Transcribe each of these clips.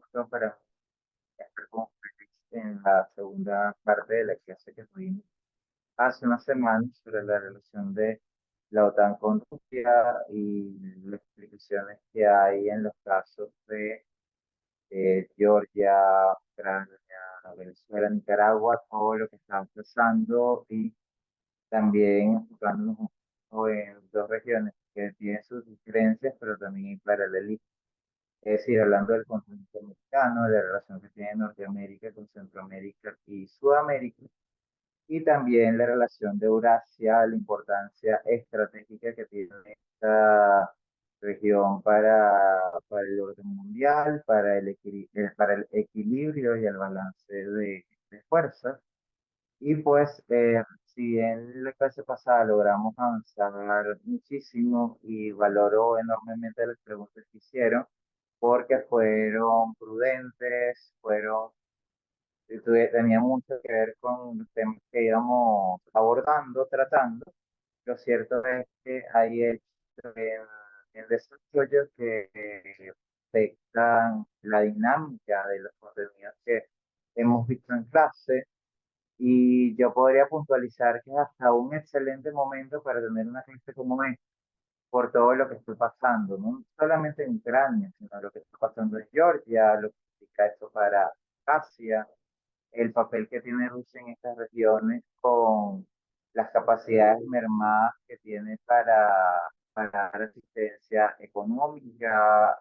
gusto para mí estar con ustedes en la segunda parte de la clase que tuvimos hace unas semanas sobre la relación de la OTAN con Rusia y las explicaciones que hay en los casos de Georgia, Ucrania, Venezuela, Nicaragua, todo lo que está pasando y también enfocándonos un poco en dos regiones que tienen sus diferencias, pero también hay paralelismos. Es decir, hablando del continente americano, de la relación que tiene Norteamérica con Centroamérica y Sudamérica, y también la relación de Eurasia, la importancia estratégica que tiene esta región para el orden mundial, para el equilibrio y el balance de fuerzas. Y pues, si en la clase pasada logramos avanzar muchísimo y valoro enormemente las preguntas que hicieron, porque fueron prudentes, tenía mucho que ver con los temas que íbamos abordando, tratando. Lo cierto es que hay hechos en desarrollo que afectan la dinámica de los contenidos que hemos visto en clase y yo podría puntualizar que es hasta un excelente momento para tener una clase como esta por todo lo que está pasando, no solamente en Ucrania, sino lo que está pasando en Georgia, lo que significa eso para Asia, el papel que tiene Rusia en estas regiones con las capacidades mermadas que tiene para dar asistencia económica,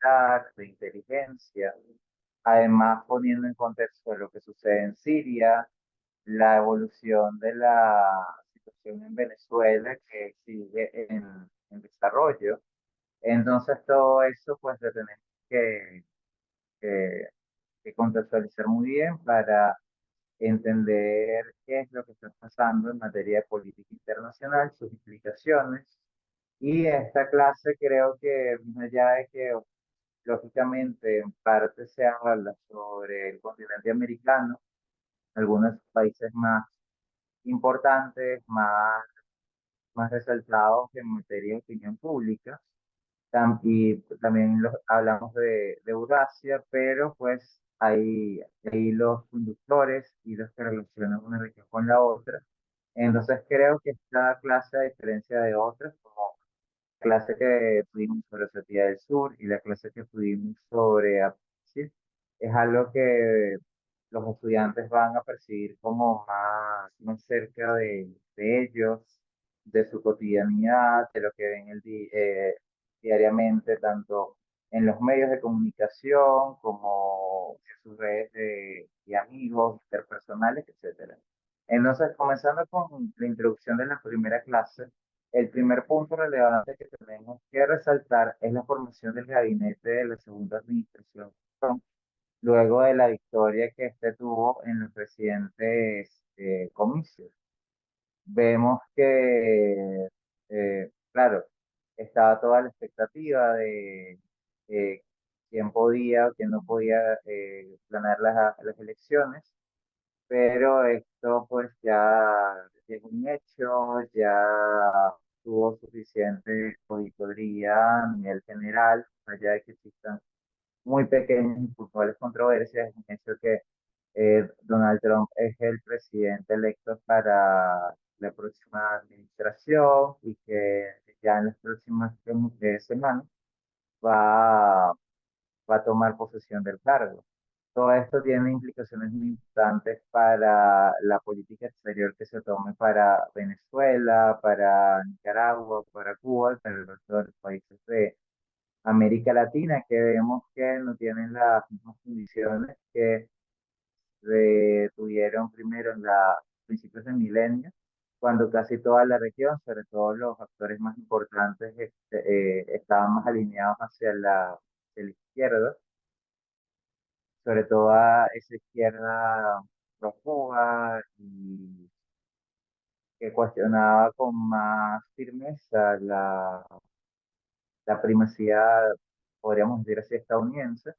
militar, de inteligencia, además poniendo en contexto lo que sucede en Siria, la evolución de la situación en Venezuela que sigue en desarrollo. Entonces todo eso pues lo tenemos que, que contextualizar muy bien para entender qué es lo que está pasando en materia de política internacional, sus implicaciones. Y esta clase creo que, más allá de que lógicamente en parte se habla sobre el continente americano, algunos países más importantes, más resaltados en materia de opinión pública. Y también hablamos de Eurasia, pero pues hay los conductores y los que relacionan una región con la otra. Entonces creo que esta clase, a diferencia de otras, como la clase que tuvimos sobre Osetia del Sur y la clase que tuvimos sobre Abkhazia, es algo que los estudiantes van a percibir como más cerca de ellos, de su cotidianidad, de lo que ven diariamente, tanto en los medios de comunicación como en sus redes de amigos, interpersonales, etcétera. Entonces, comenzando con la introducción de la primera clase, el primer punto relevante que tenemos que resaltar es la formación del gabinete de la segunda administración luego de la victoria que este tuvo en los recientes comicios. Vemos que, claro, estaba toda la expectativa de eh, quién podía o quién no podía ganar las elecciones, pero esto pues ya es un hecho, ya tuvo suficiente auditoría a nivel general, allá de que existan muy pequeñas y puntuales controversias, en hecho que Donald Trump es el presidente electo para la próxima administración y que ya en las próximas semanas va, va a tomar posesión del cargo. Todo esto tiene implicaciones muy importantes para la política exterior que se tome para Venezuela, para Nicaragua, para Cuba, para el resto de los países de América Latina, que vemos que no tienen las mismas condiciones que tuvieron primero en la principios del milenio, cuando casi toda la región, sobre todo los actores más importantes, estaban más alineados hacia la izquierda, sobre todo a esa izquierda prófuga y que cuestionaba con más firmeza la primacía, podríamos decir así, estadounidense.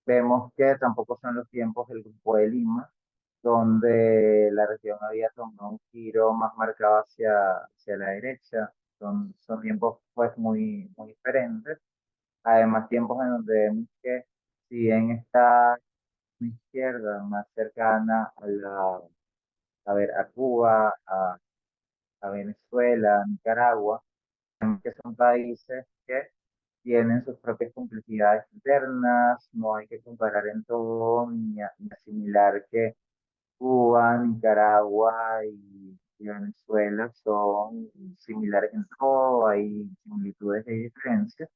Vemos que tampoco son los tiempos del Grupo de Lima, donde la región había tomado un giro más marcado hacia la derecha. Son tiempos pues muy diferentes. Además, tiempos en donde vemos que si bien está a la izquierda, más cercana a ver, a Cuba, a Venezuela, a Nicaragua, que son países que tienen sus propias complejidades internas, no hay que comparar en todo ni asimilar que Cuba, Nicaragua y Venezuela son similares en todo, hay similitudes y diferencias,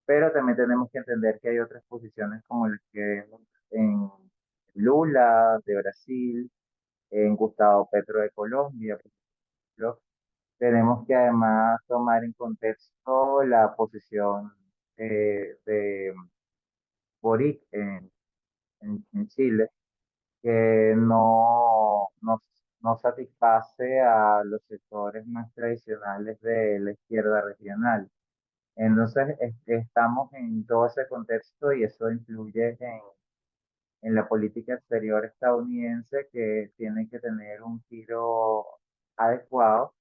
pero también tenemos que entender que hay otras posiciones como las que vemos en Lula de Brasil, en Gustavo Petro de Colombia, por ejemplo. Tenemos que además tomar en contexto la posición de Boric en Chile, que no satisface a los sectores más tradicionales de la izquierda regional. Entonces, estamos en todo ese contexto y eso influye en la política exterior estadounidense, que tiene que tener un giro adecuado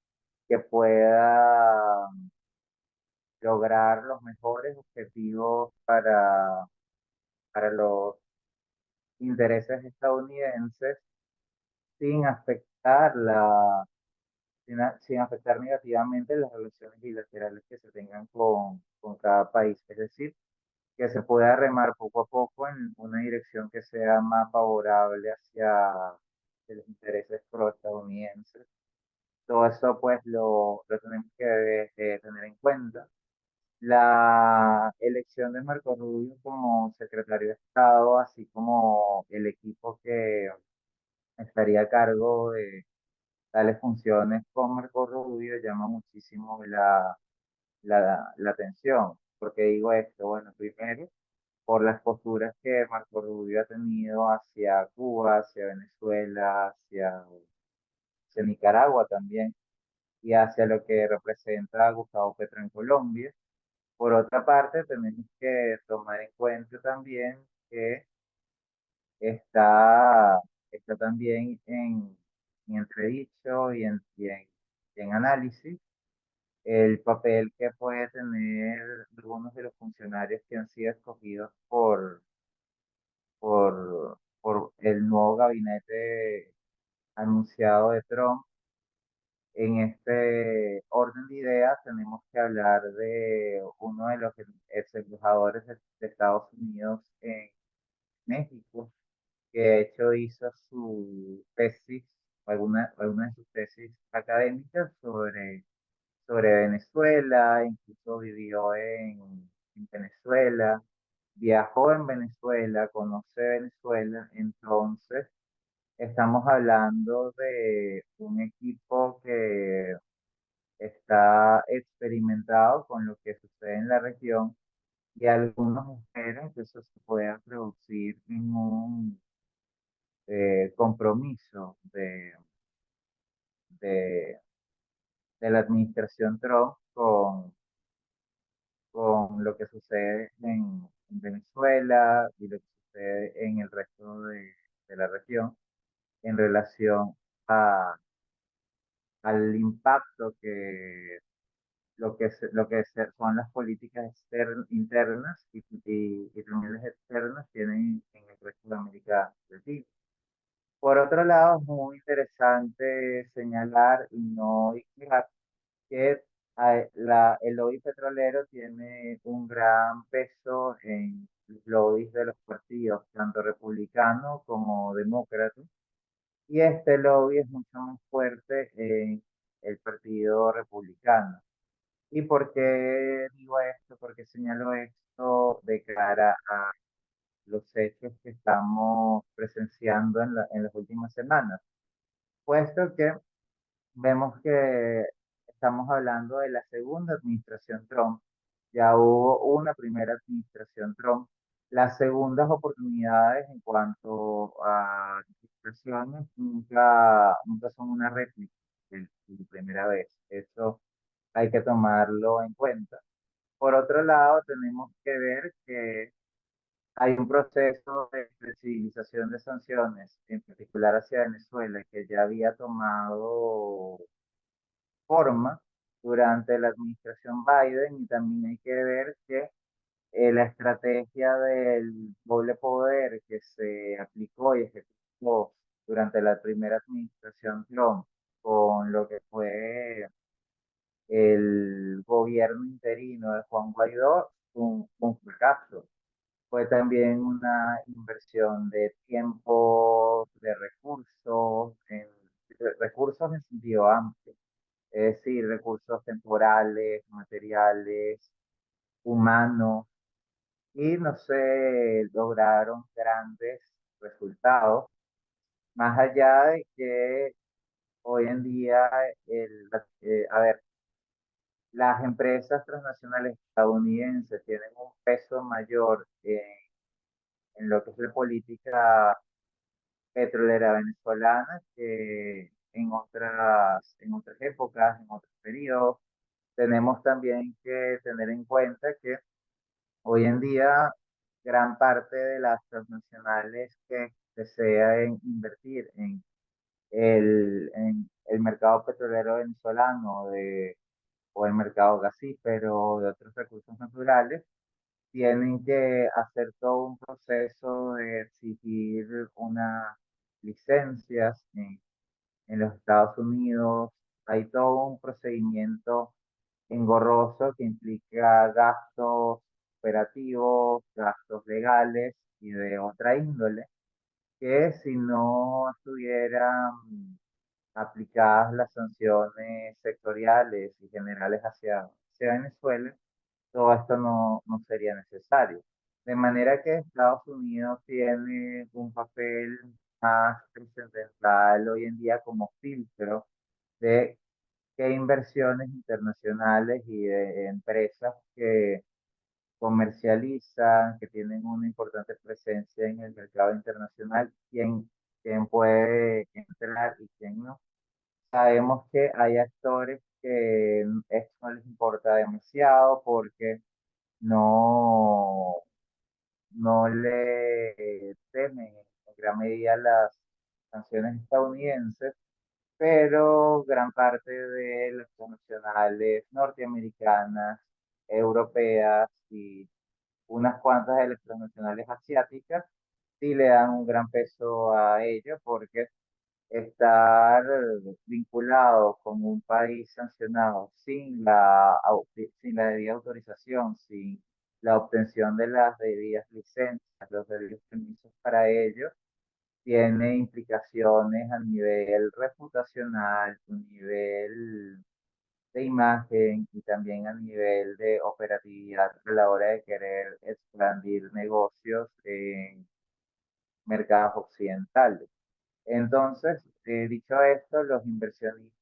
que pueda lograr los mejores objetivos para los intereses estadounidenses sin afectar sin afectar negativamente las relaciones bilaterales que se tengan con cada país. Es decir, que se pueda remar poco a poco en una dirección que sea más favorable hacia los intereses proestadounidenses. Todo eso pues lo tenemos que tener en cuenta. La elección de Marco Rubio como secretario de Estado, así como el equipo que estaría a cargo de tales funciones con Marco Rubio, llama muchísimo la atención. ¿Por qué digo esto? Bueno, primero, por las posturas que Marco Rubio ha tenido hacia Cuba, hacia Venezuela, hacia Nicaragua también, y hacia lo que representa Gustavo Petro en Colombia. Por otra parte, tenemos que tomar en cuenta también que está, está también en entredicho y en análisis el papel que puede tener algunos de los funcionarios que han sido escogidos por el nuevo gabinete anunciado de Trump. En este orden de ideas tenemos que hablar de uno de los ex embajadores de Estados Unidos en México, que de hecho hizo su tesis, alguna de sus tesis académicas sobre Venezuela, incluso vivió en Venezuela, viajó en Venezuela, conoce Venezuela. Entonces estamos hablando de un equipo que está experimentado con lo que sucede en la región, y algunos esperan que eso se pueda producir en un compromiso de, de la administración Trump con lo que sucede en Venezuela y lo que sucede en el resto de la región en relación a, al impacto que son las políticas internas y también las externas tienen en el resto de América Latina. Por otro lado, es muy interesante señalar y no ignorar que el lobby petrolero tiene un gran peso en los lobbies de los partidos, tanto republicanos como demócratas, y este lobby es mucho más fuerte en el Partido Republicano. ¿Y por qué digo esto? ¿Por qué señalo esto de cara a los hechos que estamos presenciando en las últimas semanas? Puesto que vemos que estamos hablando de la segunda administración Trump. Ya hubo una primera administración Trump. Las segundas oportunidades en cuanto a administraciones nunca son una réplica de la primera vez. Eso hay que tomarlo en cuenta. Por otro lado, tenemos que ver que hay un proceso de flexibilización de sanciones, en particular hacia Venezuela, que ya había tomado forma durante la administración Biden, y también hay que ver que La estrategia del doble poder que se aplicó y ejecutó durante la primera administración Trump con lo que fue el gobierno interino de Juan Guaidó, un fracaso. Fue también una inversión de tiempo, de recursos en sentido amplio, es decir, recursos temporales, materiales, humanos, y no se lograron grandes resultados, más allá de que hoy en día, a ver, las empresas transnacionales estadounidenses tienen un peso mayor en lo que es la política petrolera venezolana que en otras épocas, en otros periodos. Tenemos también que tener en cuenta que hoy en día gran parte de las transnacionales que desean invertir en el mercado petrolero venezolano o el mercado gasífero o de otros recursos naturales, tienen que hacer todo un proceso de exigir unas licencias en los Estados Unidos. Hay todo un procedimiento engorroso que implica gastos operativos, gastos legales y de otra índole, que si no estuvieran aplicadas las sanciones sectoriales y generales hacia Venezuela, todo esto no sería necesario. De manera que Estados Unidos tiene un papel más trascendental hoy en día como filtro de qué inversiones internacionales y de empresas que comercializan, que tienen una importante presencia en el mercado internacional, quién puede entrar y quién no. Sabemos que hay actores que esto no les importa demasiado porque no, no le temen en gran medida las sanciones estadounidenses, pero gran parte de las nacionales norteamericanas, europeas y unas cuantas de las transnacionales asiáticas sí le dan un gran peso a ello porque estar vinculado con un país sancionado sin la debida autorización, sin la obtención de las debidas licencias, los debidos permisos para ello, tiene implicaciones a nivel reputacional, a nivel de imagen y también a nivel de operatividad a la hora de querer expandir negocios en mercados occidentales. Entonces, dicho esto, los inversionistas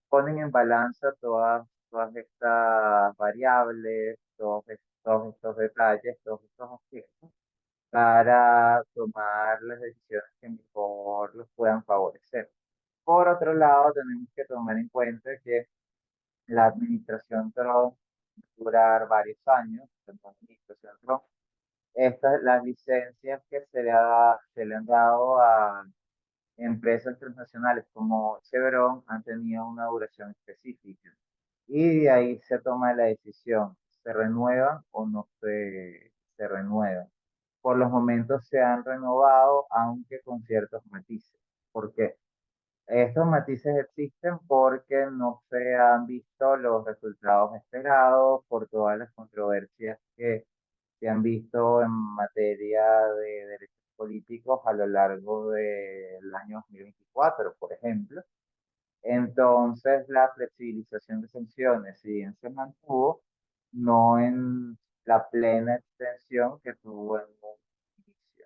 ponen en balanza todas estas variables, todos estos detalles, todos estos aspectos para tomar las decisiones que mejor los puedan favorecer. Por otro lado, tenemos que tomar en cuenta que la administración Trump va a durar varios años, la administración Trump, las licencias que se le han dado a empresas transnacionales como Chevron han tenido una duración específica y de ahí se toma la decisión, ¿se renuevan o no se renuevan? Por los momentos se han renovado, aunque con ciertos matices. ¿Por qué? Estos matices existen porque no se han visto los resultados esperados por todas las controversias que se han visto en materia de derechos políticos a lo largo del año 2024, por ejemplo. Entonces, la flexibilización de sanciones, si bien se mantuvo, no en la plena extensión que tuvo en un inicio.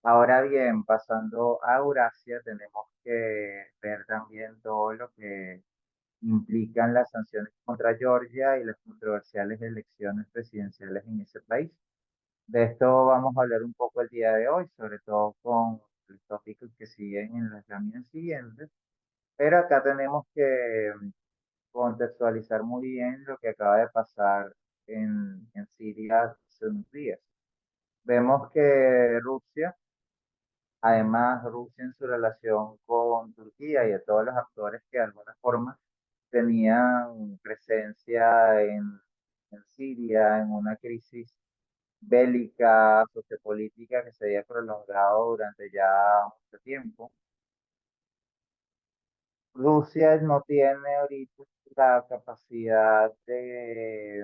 Ahora bien, pasando a Eurasia, tenemos que ver también todo lo que implican las sanciones contra Georgia y las controversiales elecciones presidenciales en ese país. De esto vamos a hablar un poco el día de hoy, sobre todo con los tópicos que siguen en las láminas siguientes. Pero acá tenemos que contextualizar muy bien lo que acaba de pasar en Siria hace unos días. Vemos que Rusia, además Rusia en su relación con Turquía y de todos los actores que de alguna forma tenían presencia en Siria, en una crisis bélica, sociopolítica que se había prolongado durante ya mucho tiempo. Rusia no tiene ahorita la capacidad de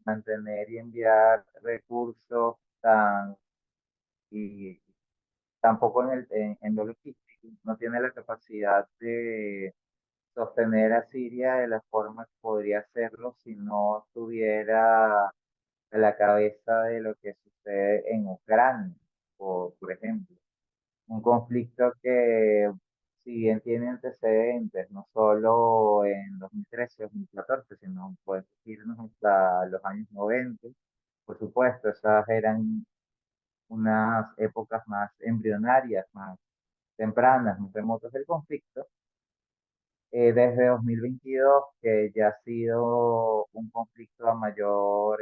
mantener y enviar recursos y tampoco en lo logístico, no tiene la capacidad de sostener a Siria de la forma que podría hacerlo si no estuviera a la cabeza de lo que sucede en Ucrania, por ejemplo. Un conflicto que, si bien tiene antecedentes, no solo en 2013, 2014, sino puede irnos hasta los años 90. Por supuesto, esas eran unas épocas más embrionarias, más tempranas, más remotas del conflicto. Desde 2022, que ya ha sido un conflicto a mayor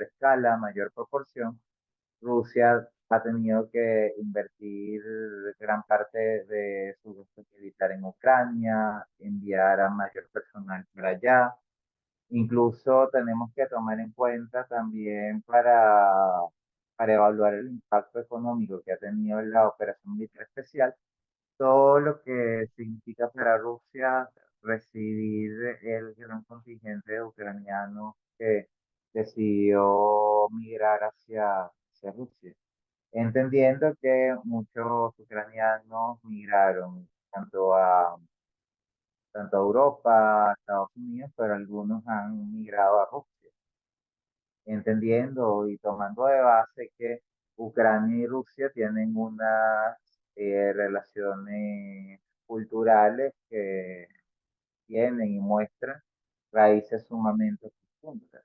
escala, a mayor proporción, Rusia ha tenido que invertir gran parte de su gasto militar en Ucrania, enviar a mayor personal para allá. Incluso tenemos que tomar en cuenta también para evaluar el impacto económico que ha tenido la operación militar especial, todo lo que significa para Rusia recibir el gran contingente de ucranianos que decidió migrar hacia Rusia, entendiendo que muchos ucranianos migraron tanto a Europa, a Estados Unidos, pero algunos han migrado a Rusia, entendiendo y tomando de base que Ucrania y Rusia tienen unas relaciones culturales que tienen y muestran raíces sumamente profundas.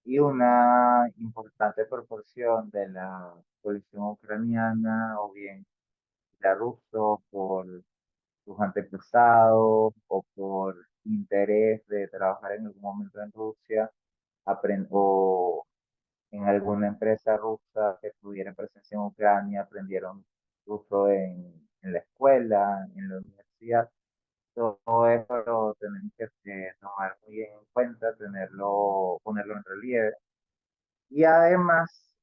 Y una importante proporción de la población ucraniana, o bien la ruso, por sus antepasados o por interés de trabajar en algún momento en Rusia, o en alguna empresa rusa que tuviera presencia en Ucrania, aprendieron ruso en la escuela, en la universidad. Todo eso lo tenemos que tomar muy en cuenta, ponerlo en relieve. Y además,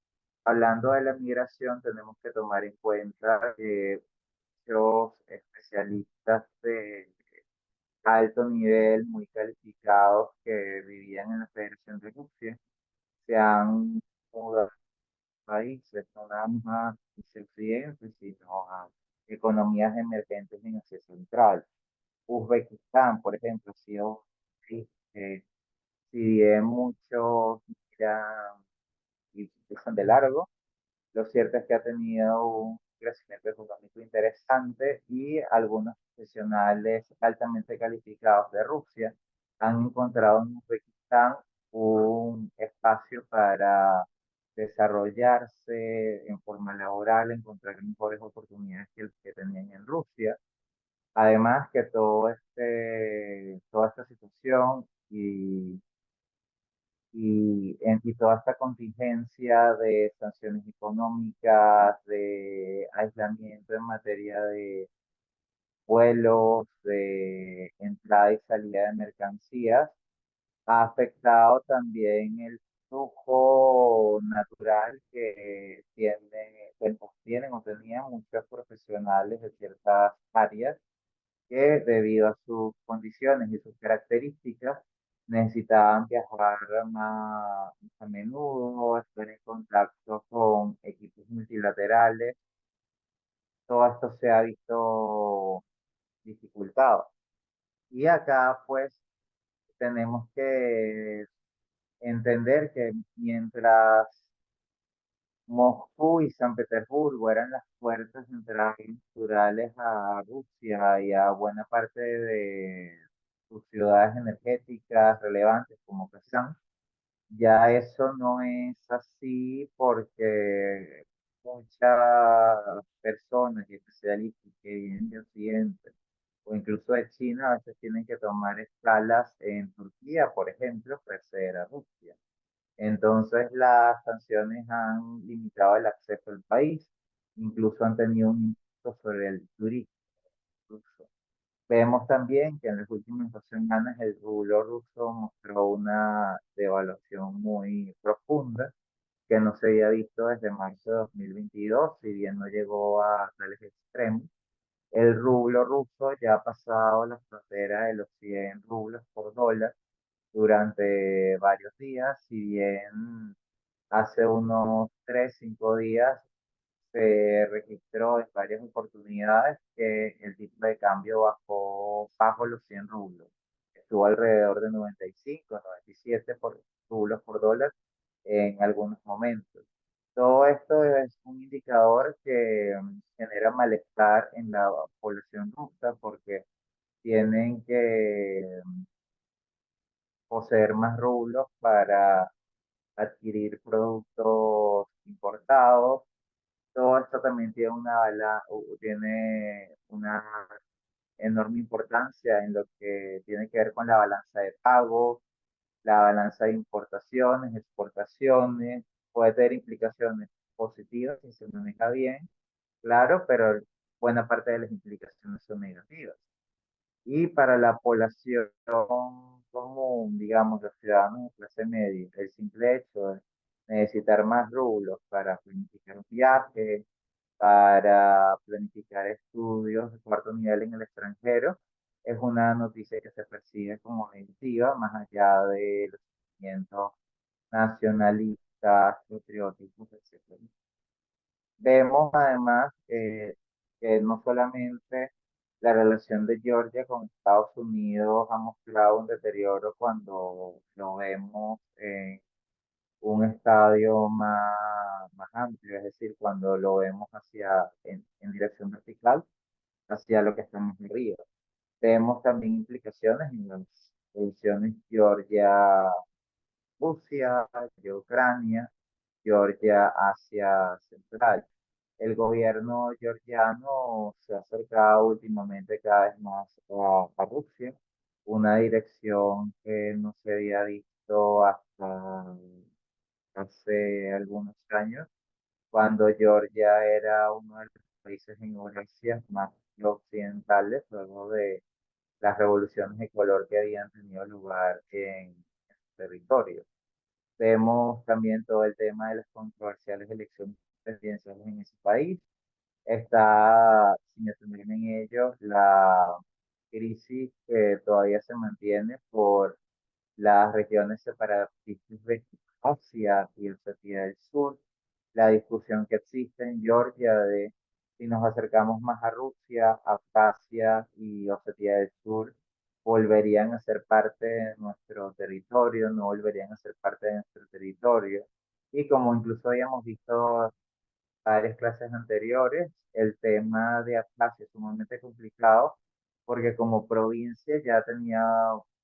hablando de la migración, tenemos que tomar en cuenta que los especialistas de alto nivel, muy calificados, que vivían en la Federación de Rusia, se han mudado países, no nada más hacia Occidente, sino a economías emergentes en Asia Central. Uzbekistán, por ejemplo, ha sido un país que, si bien muchos miran y pasan de largo, lo cierto es que ha tenido un crecimiento económico interesante y algunos profesionales altamente calificados de Rusia han encontrado en Uzbekistán un espacio para desarrollarse en forma laboral, encontrar mejores oportunidades que las que tenían en Rusia. Además que toda esta situación y toda esta contingencia de sanciones económicas, de aislamiento en materia de vuelos, de entrada y salida de mercancías, ha afectado también el flujo natural tienen o tenían muchos profesionales de ciertas áreas que, debido a sus condiciones y sus características, necesitaban viajar más a menudo, estar en contacto con equipos multilaterales. Todo esto se ha visto dificultado. Y acá pues tenemos que entender que mientras Moscú y San Petersburgo eran las puertas de entrada naturales a Rusia y a buena parte de sus ciudades energéticas relevantes como Kazán. Ya eso no es así porque muchas personas y especialistas que vienen de Occidente o incluso de China a veces tienen que tomar escalas en Turquía, por ejemplo, para acceder a Rusia. Entonces las sanciones han limitado el acceso al país, incluso han tenido un impacto sobre el turismo ruso. Vemos también que en las últimas 2 semanas el rublo ruso mostró una devaluación muy profunda que no se había visto desde marzo de 2022, si bien no llegó a tales extremos. El rublo ruso ya ha pasado la frontera de los 100 rublos por dólar durante varios días, si bien hace unos 3 5 días se registró en varias oportunidades que el tipo de cambio bajó bajo los 100 rublos. Estuvo alrededor de 95, 97 rublos por dólar en algunos momentos. Todo esto es un indicador que genera malestar en la población rusa porque tienen que poseer más rublos para adquirir productos importados. Todo esto también tiene una enorme importancia en lo que tiene que ver con la balanza de pagos, la balanza de importaciones, exportaciones, puede tener implicaciones positivas si se maneja bien, claro, pero buena parte de las implicaciones son negativas. Y para la población común, digamos, los ciudadanos de clase media, el simple hecho de necesitar más rublos para planificar un viaje, para planificar estudios de cuarto nivel en el extranjero, es una noticia que se percibe como negativa, más allá de los sentimientos nacionalistas, patrióticos, etcétera. Vemos además que no solamente la relación de Georgia con Estados Unidos ha mostrado un deterioro cuando lo vemos en un estadio más amplio, es decir, cuando lo vemos en dirección vertical, hacia lo que está más arriba. Vemos también implicaciones en las relaciones Georgia-Rusia, Georgia-Ucrania, Georgia-Asia Central. El gobierno georgiano se ha acercado últimamente cada vez más a Rusia, una dirección que no se había visto hasta hace algunos años, cuando Georgia era uno de los países en Eurasia más occidentales, luego de las revoluciones de color que habían tenido lugar en el territorio. Vemos también todo el tema de las controversiales elecciones presidenciales en ese país. Está, sin asumir en ello, la crisis que todavía se mantiene por las regiones separatistas de Asia y Osetia del Sur, la discusión que existe en Georgia de si nos acercamos más a Rusia, Abjasia y Osetia del Sur, volverían a ser parte de nuestro territorio, no volverían a ser parte de nuestro territorio. Y como incluso habíamos visto varias clases anteriores, el tema de Abjasia es sumamente complicado porque como provincia ya tenía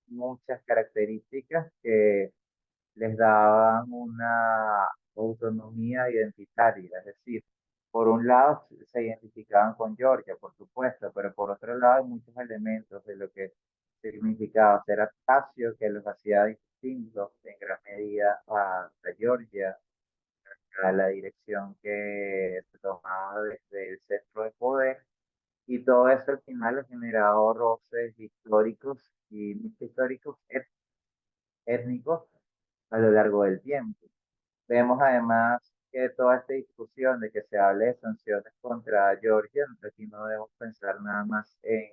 muchas características que les daban una autonomía identitaria, es decir, por un lado se identificaban con Georgia, por supuesto, pero por otro lado hay muchos elementos de lo que significaba ser Abjasio que los hacía distintos en gran medida a Georgia, a la dirección que se tomaba desde el centro de poder, y todo eso al final ha generado roces históricos y históricos étnicos a lo largo del tiempo. Vemos además que toda esta discusión de que se hable de sanciones contra Georgia, aquí no debemos pensar nada más en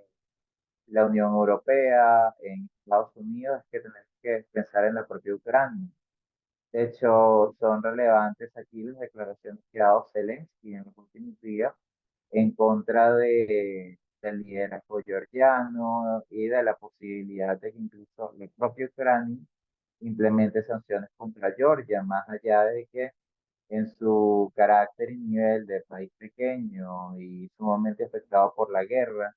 la Unión Europea, en Estados Unidos, es que tenemos que pensar en la propia Ucrania. De hecho, son relevantes aquí las declaraciones que ha dado Zelensky en los últimos días en contra del liderazgo georgiano y de la posibilidad de que incluso la propia Ucrania implemente sanciones contra Georgia, más allá de que en su carácter y nivel de país pequeño y sumamente afectado por la guerra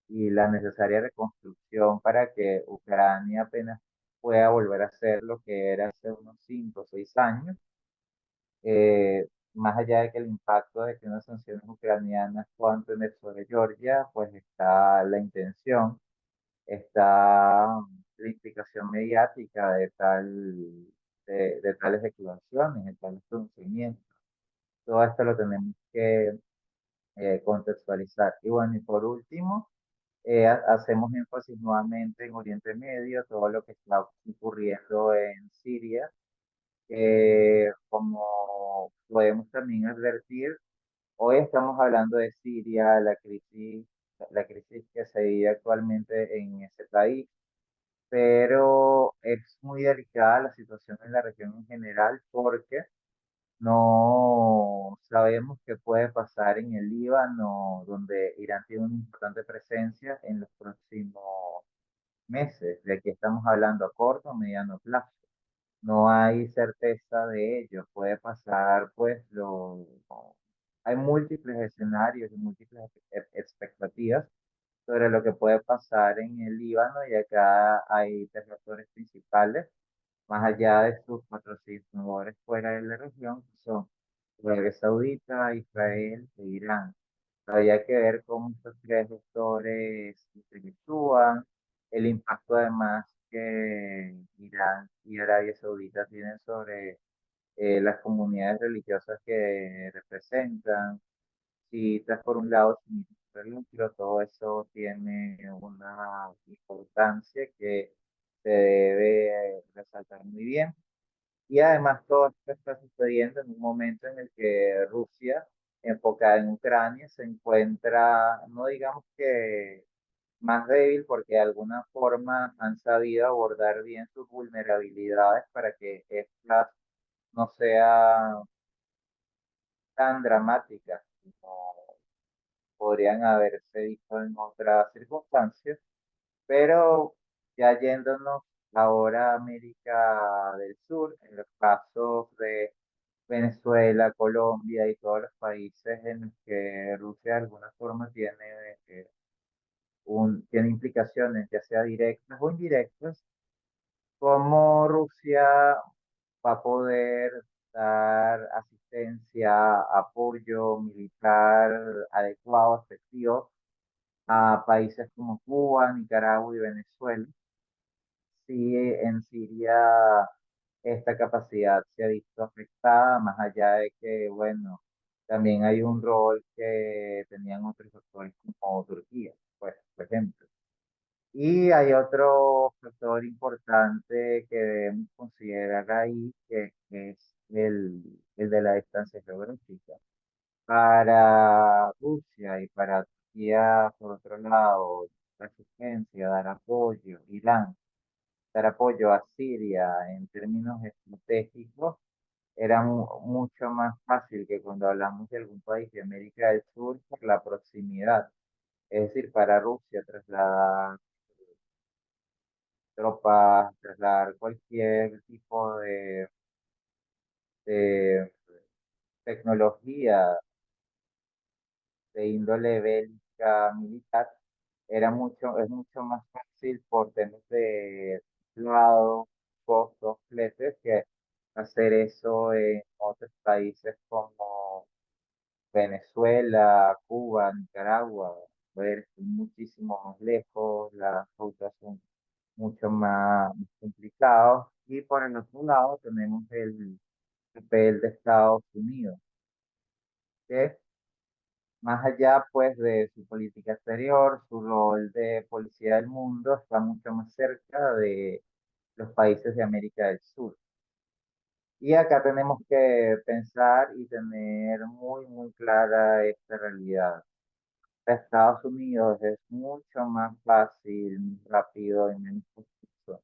y la necesaria reconstrucción para que Ucrania apenas pueda volver a ser lo que era hace unos 5 o 6 años, más allá de que el impacto de que unas sanciones ucranianas puedan tener sobre Georgia, pues está la intención, está la implicación mediática de tales declaraciones, de tales pronunciamientos. Todo esto lo tenemos que contextualizar. Y bueno, y por último, Hacemos énfasis nuevamente en Oriente Medio, todo lo que está ocurriendo en Siria. Como podemos también advertir, hoy estamos hablando de Siria, la crisis que se vive actualmente en ese país, pero es muy delicada la situación en la región en general porque no sabemos qué puede pasar en el Líbano, donde Irán tiene una importante presencia en los próximos meses. De aquí estamos hablando a corto o mediano plazo. No hay certeza de ello. Puede pasar, pues, hay múltiples escenarios y múltiples expectativas sobre lo que puede pasar en el Líbano y acá hay tres factores principales, más allá de sus patrocinadores fuera de la región, que son Arabia Saudita, Israel e Irán. Habría que ver cómo estos tres sectores interactúan, el impacto además que Irán y Arabia Saudita tienen sobre las comunidades religiosas que representan. Chiitas por un lado, sunitas por el otro, todo eso tiene una importancia que se debe resaltar muy bien. Y además todo esto está sucediendo en un momento en el que Rusia, enfocada en Ucrania, se encuentra, no digamos que más débil, porque de alguna forma han sabido abordar bien sus vulnerabilidades para que estas no sean tan dramáticas como podrían haberse visto en otras circunstancias. Pero ya yéndonos ahora a América del Sur, en los casos de Venezuela, Colombia y todos los países en los que Rusia de alguna forma eh, tiene implicaciones, ya sea directas o indirectas, cómo Rusia va a poder dar asistencia, apoyo militar adecuado, efectivo a países como Cuba, Nicaragua y Venezuela. Sí, en Siria esta capacidad se ha visto afectada, más allá de que, bueno, también hay un rol que tenían otros factores como Turquía, pues, por ejemplo. Y hay otro factor importante que debemos considerar ahí, que es el de la distancia geográfica. Para Rusia y para Turquía, por otro lado, resistencia, dar apoyo, Irán dar apoyo a Siria en términos estratégicos era mucho más fácil que cuando hablamos de algún país de América del Sur por la proximidad. Es decir, para Rusia trasladar tropas, trasladar cualquier tipo de tecnología de índole bélica militar es mucho más fácil por temas de lado, costos, fletes, que hacer eso en otros países como Venezuela, Cuba, Nicaragua. Ver, muchísimo más lejos, las rutas son mucho más complicadas. Y por el otro lado tenemos el papel de Estados Unidos, que más allá pues de su política exterior, su rol de policía del mundo está mucho más cerca de los países de América del Sur. Y acá tenemos que pensar y tener muy clara esta realidad. Para Estados Unidos es mucho más fácil, más rápido y menos costoso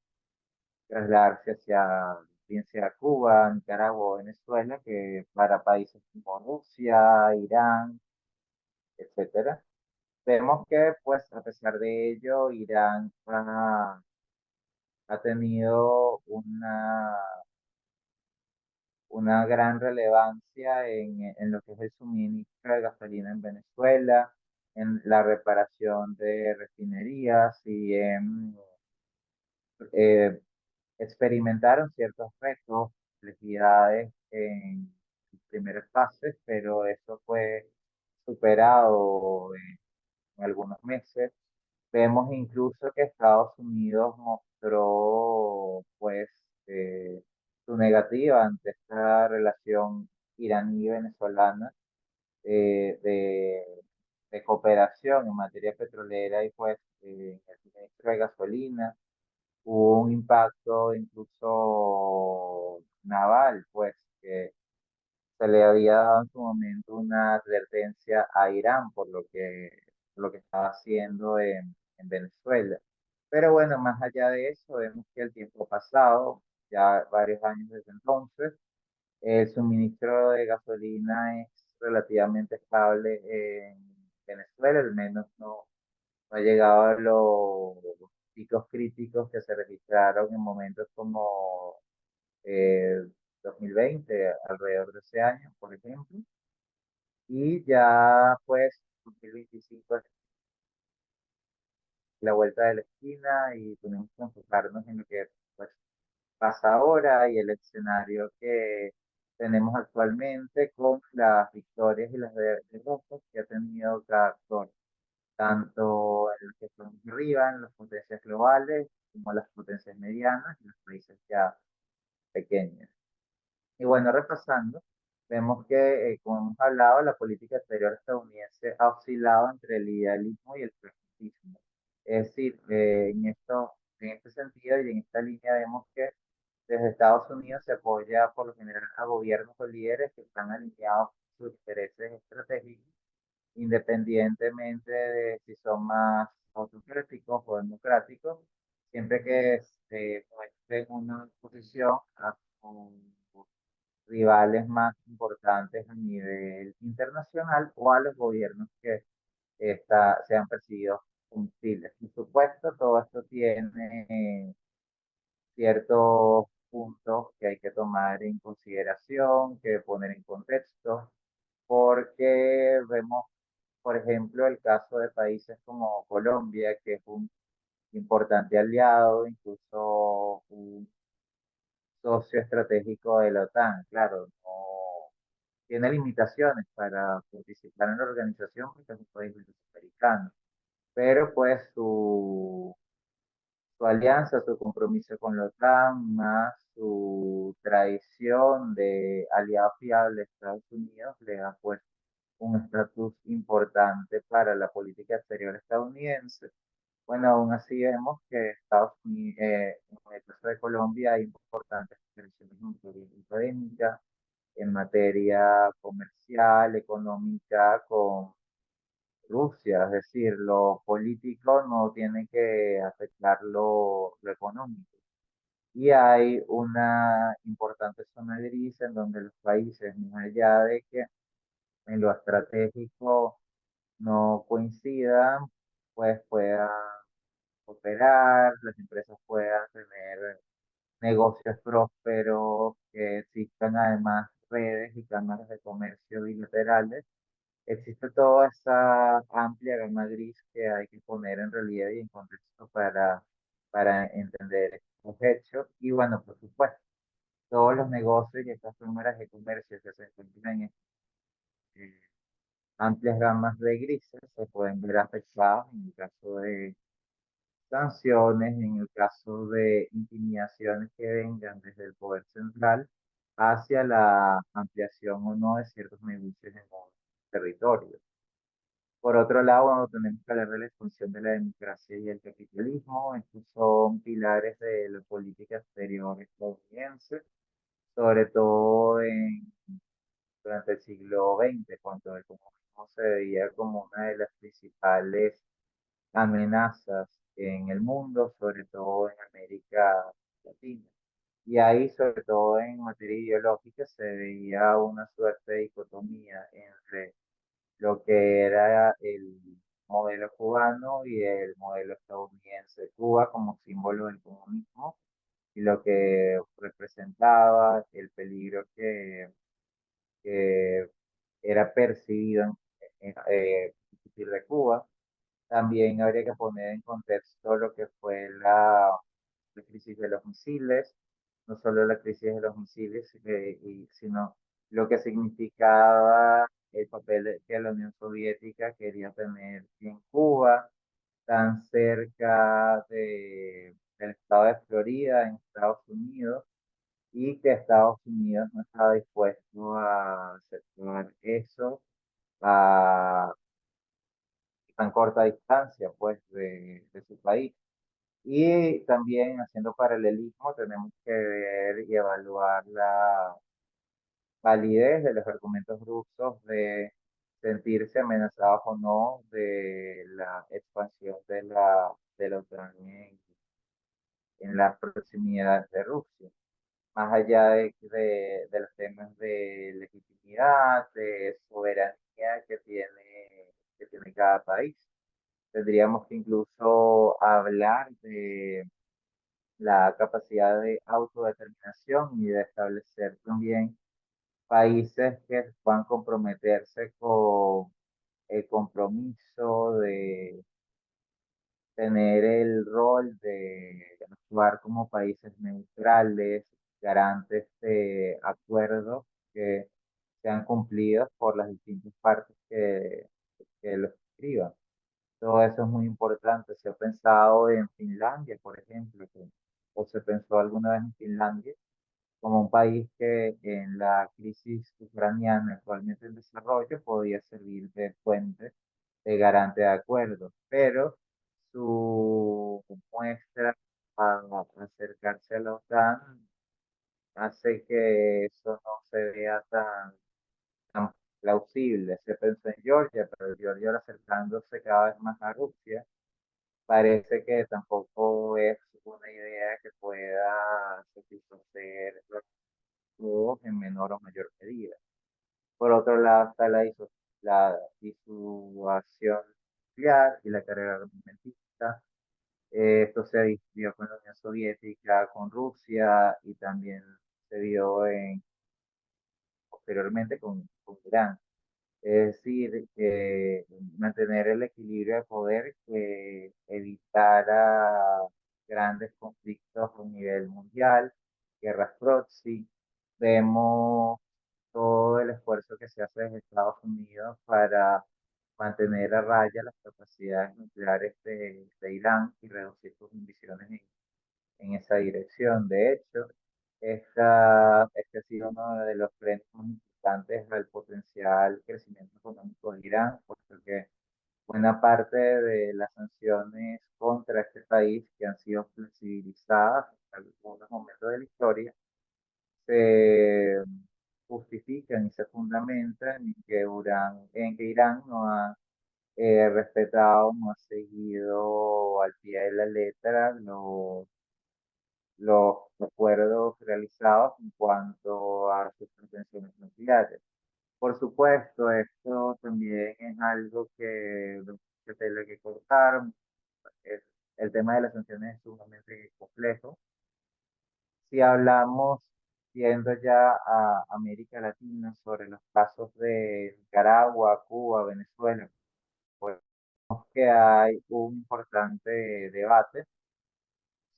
trasladarse hacia, bien sea Cuba, Nicaragua o Venezuela, que para países como Rusia, Irán, etcétera. Vemos que, pues, a pesar de ello, Irán ha tenido una gran relevancia en lo que es el suministro de gasolina en Venezuela, en la reparación de refinerías y eh, experimentaron ciertos retos, complejidades en primeras fases, pero eso fue superado en algunos meses. Vemos incluso que Estados Unidos mostró pues su negativa ante esta relación iraní-venezolana, de de cooperación en materia petrolera y pues el suministro de gasolina. Hubo un impacto incluso naval, pues, que se le había dado en su momento una advertencia a Irán por lo que estaba haciendo en Venezuela. Pero bueno, más allá de eso, vemos que el tiempo ha pasado, ya varios años desde entonces. El suministro de gasolina es relativamente estable en Venezuela, al menos no ha llegado a los picos críticos que se registraron en momentos como eh, 2020, alrededor de ese año, por ejemplo. Y ya pues 2025 es la vuelta de la esquina y tenemos que enfocarnos en lo que pues, pasa ahora y el escenario que tenemos actualmente con las victorias y las derrotas que ha tenido cada actor, tanto en los que están arriba, en las potencias globales, como las potencias medianas y los países ya pequeños. Y bueno, repasando, vemos que, como hemos hablado, la política exterior estadounidense ha oscilado entre el idealismo y el pragmatismo. Es decir, en este sentido y en esta línea vemos que desde Estados Unidos se apoya por lo general a gobiernos o líderes que están alineados con sus intereses estratégicos, independientemente de si son más autocráticos o democráticos, siempre que se muestren una posición a rivales más importantes a nivel internacional o a los gobiernos que sean percibidos como hostiles. Por supuesto, todo esto tiene ciertos puntos que hay que tomar en consideración, que poner en contexto, porque vemos, por ejemplo, el caso de países como Colombia, que es un importante aliado, incluso un socio estratégico de la OTAN. Claro, no tiene limitaciones para participar en la organización porque es un país latinoamericano, pero pues su alianza, su compromiso con la OTAN, más su tradición de aliado fiable de Estados Unidos, le da pues un estatus importante para la política exterior estadounidense. Bueno, aún así vemos que Estados Unidos, en el caso de Colombia, hay importantes diferencias en materia académica, en materia comercial, económica, con Rusia. Es decir, lo político no tiene que afectar lo económico. Y hay una importante zona gris en donde los países, más allá de que en lo estratégico no coincidan, pues puedan operar, las empresas puedan tener negocios prósperos, que existan además redes y cámaras de comercio bilaterales. Existe toda esa amplia gama gris que hay que poner en relieve y en contexto para entender estos hechos. Y bueno, por supuesto, todos los negocios y estas cámaras de comercio que se encuentran en eh, amplias gamas de grises se pueden ver afectados en el caso de sanciones, en el caso de intimidaciones que vengan desde el poder central hacia la ampliación o no de ciertos negocios en un territorio. Por otro lado, tenemos que hablar de la expansión de la democracia y el capitalismo. Estos son pilares de la política exterior estadounidense, sobre todo durante el siglo XX, cuando el comunismo se veía como una de las principales amenazas en el mundo, sobre todo en América Latina. Y ahí, sobre todo en materia ideológica, se veía una suerte de dicotomía entre lo que era el modelo cubano y el modelo estadounidense. Cuba como símbolo del comunismo y lo que representaba el peligro que era percibido a partir de Cuba. También habría que poner en contexto lo que fue la crisis de los misiles, no solo la crisis de los misiles, sino lo que significaba el papel que la Unión Soviética quería tener en Cuba, tan cerca del estado de Florida, en Estados Unidos, y que Estados Unidos no estaba dispuesto a aceptar eso, tan corta distancia, pues, de su país. Y también haciendo paralelismo, tenemos que ver y evaluar la validez de los argumentos rusos de sentirse amenazados o no de la expansión de la OTAN en las proximidades de Rusia, más allá de los temas de legitimidad, de soberanía que tiene cada país. Tendríamos que incluso hablar de la capacidad de autodeterminación y de establecer también países que puedan comprometerse con el compromiso de tener el rol de actuar como países neutrales, garantes de acuerdos que sean cumplidos por las distintas partes que los escriban. Todo eso es muy importante. Se ha pensado en Finlandia, por ejemplo, o se pensó alguna vez en Finlandia como un país que en la crisis ucraniana actualmente en desarrollo podía servir de puente, de garante de acuerdos, pero su muestra a acercarse a la OTAN hace que eso no se vea tan plausible. Se pensó en Georgia, pero Georgia ahora acercándose cada vez más a Rusia, parece que tampoco es una idea que pueda satisfacer todos en menor o mayor medida. Por otro lado está la disuasión nuclear y la carrera armamentista. Esto se vio con la Unión Soviética, con Rusia y también se vio posteriormente con Irán. Es decir, mantener el equilibrio de poder que evitara grandes conflictos a nivel mundial, guerras proxy. Vemos todo el esfuerzo que se hace desde Estados Unidos para mantener a raya las capacidades nucleares de Irán y reducir sus emisiones en esa dirección. De hecho, este ha sido uno de los frenos más importantes al potencial crecimiento económico de Irán, porque buena parte de las sanciones contra este país que han sido flexibilizadas en algunos momentos de la historia se justifican y se fundamentan en que Irán no ha respetado, no ha seguido al pie de la letra los acuerdos realizados en cuanto a sus pretensiones nucleares. Por supuesto, esto también es algo que tiene que cortar. Es- el tema de las sanciones es sumamente complejo. Si hablamos, yendo ya a América Latina, sobre los casos de Nicaragua, Cuba, Venezuela, pues vemos que hay un importante debate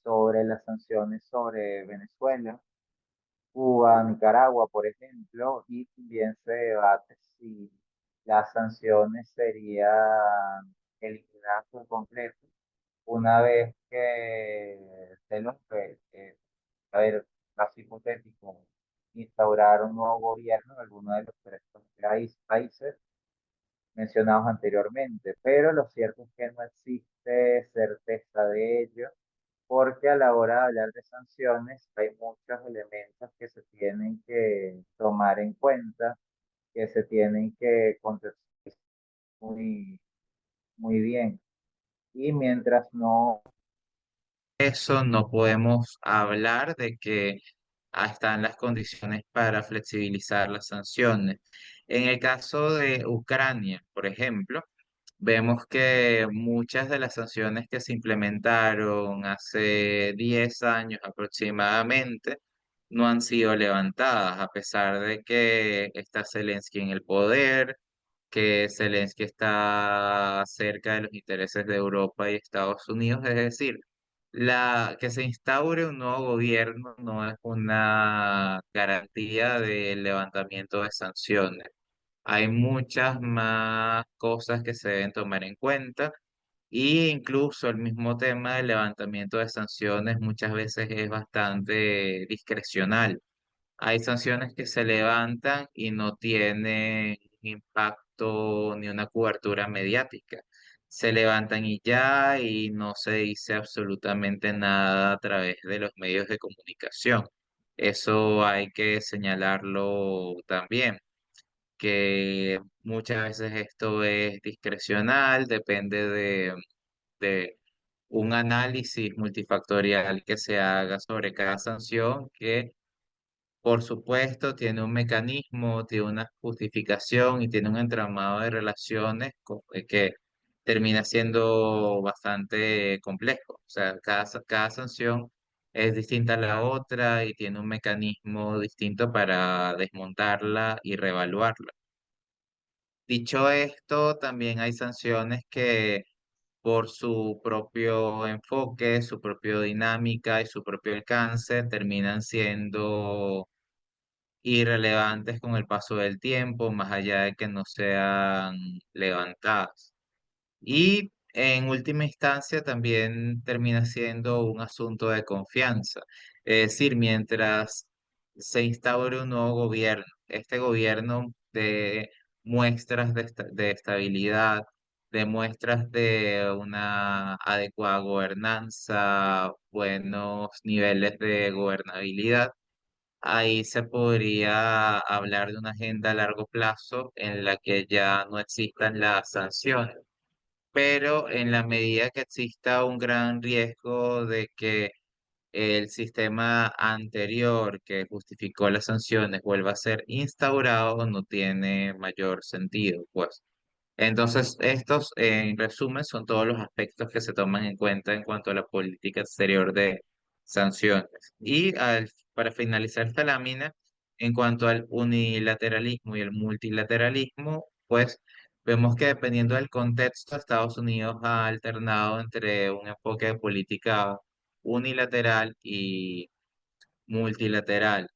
sobre las sanciones sobre Venezuela, Cuba, Nicaragua, por ejemplo, y también se debate si las sanciones serían eliminadas por completo una vez que a ver, caso hipotético, instaurar un nuevo gobierno en alguno de los tres países mencionados anteriormente, pero lo cierto es que no existe certeza de ello porque a la hora de hablar de sanciones hay muchos elementos que se tienen que tomar en cuenta, que se tienen que contextualizar muy, muy bien. Y mientras no eso, no podemos hablar de que están las condiciones para flexibilizar las sanciones. En el caso de Ucrania, por ejemplo, vemos que muchas de las sanciones que se implementaron hace 10 años aproximadamente no han sido levantadas, a pesar de que está Zelensky en el poder, que Zelensky está cerca de los intereses de Europa y Estados Unidos. Es decir, que se instaure un nuevo gobierno no es una garantía del levantamiento de sanciones. Hay muchas más cosas que se deben tomar en cuenta e incluso el mismo tema del levantamiento de sanciones muchas veces es bastante discrecional. Hay sanciones que se levantan y no tienen impacto ni una cobertura mediática. se levantan y ya, y no se dice absolutamente nada a través de los medios de comunicación. Eso hay que señalarlo también, que muchas veces esto es discrecional, depende de un análisis multifactorial que se haga sobre cada sanción, que por supuesto tiene un mecanismo, tiene una justificación y tiene un entramado de relaciones que termina siendo bastante complejo. O sea, cada sanción es distinta a la otra y tiene un mecanismo distinto para desmontarla y reevaluarla. Dicho esto, también hay sanciones que por su propio enfoque, su propia dinámica y su propio alcance terminan siendo irrelevantes con el paso del tiempo, más allá de que no sean levantadas. Y en última instancia también termina siendo un asunto de confianza. Es decir, mientras se instaure un nuevo gobierno, este gobierno de muestras de estabilidad, de muestras de una adecuada gobernanza, buenos niveles de gobernabilidad, ahí se podría hablar de una agenda a largo plazo en la que ya no existan las sanciones, pero en la medida que exista un gran riesgo de que el sistema anterior que justificó las sanciones vuelva a ser instaurado, no tiene mayor sentido, pues. Entonces, estos, en resumen, son todos los aspectos que se toman en cuenta en cuanto a la política exterior de sanciones. Para finalizar esta lámina, en cuanto al unilateralismo y el multilateralismo, pues vemos que dependiendo del contexto, Estados Unidos ha alternado entre un enfoque de política unilateral y multilateral,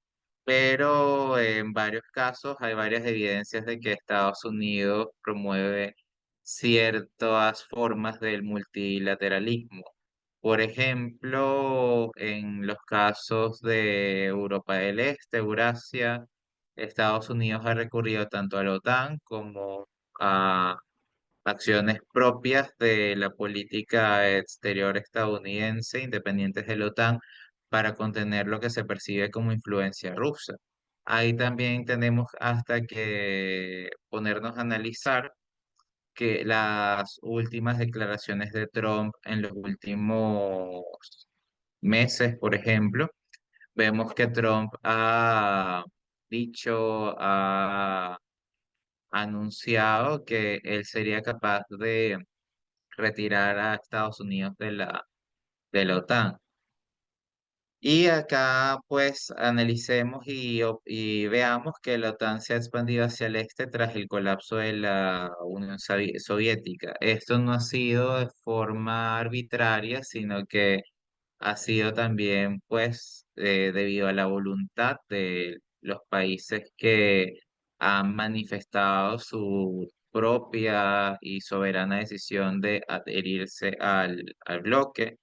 pero en varios casos hay varias evidencias de que Estados Unidos promueve ciertas formas del multilateralismo. Por ejemplo, en los casos de Europa del Este, Eurasia, Estados Unidos ha recurrido tanto a la OTAN como a acciones propias de la política exterior estadounidense, independientes de la OTAN, para contener lo que se percibe como influencia rusa. Ahí también tenemos hasta que ponernos a analizar que las últimas declaraciones de Trump en los últimos meses, por ejemplo, vemos que Trump ha dicho, ha anunciado que él sería capaz de retirar a Estados Unidos de la OTAN. Y acá pues analicemos y veamos que la OTAN se ha expandido hacia el este tras el colapso de la Unión Soviética. Esto no ha sido de forma arbitraria, sino que ha sido también pues debido a la voluntad de los países que han manifestado su propia y soberana decisión de adherirse al bloque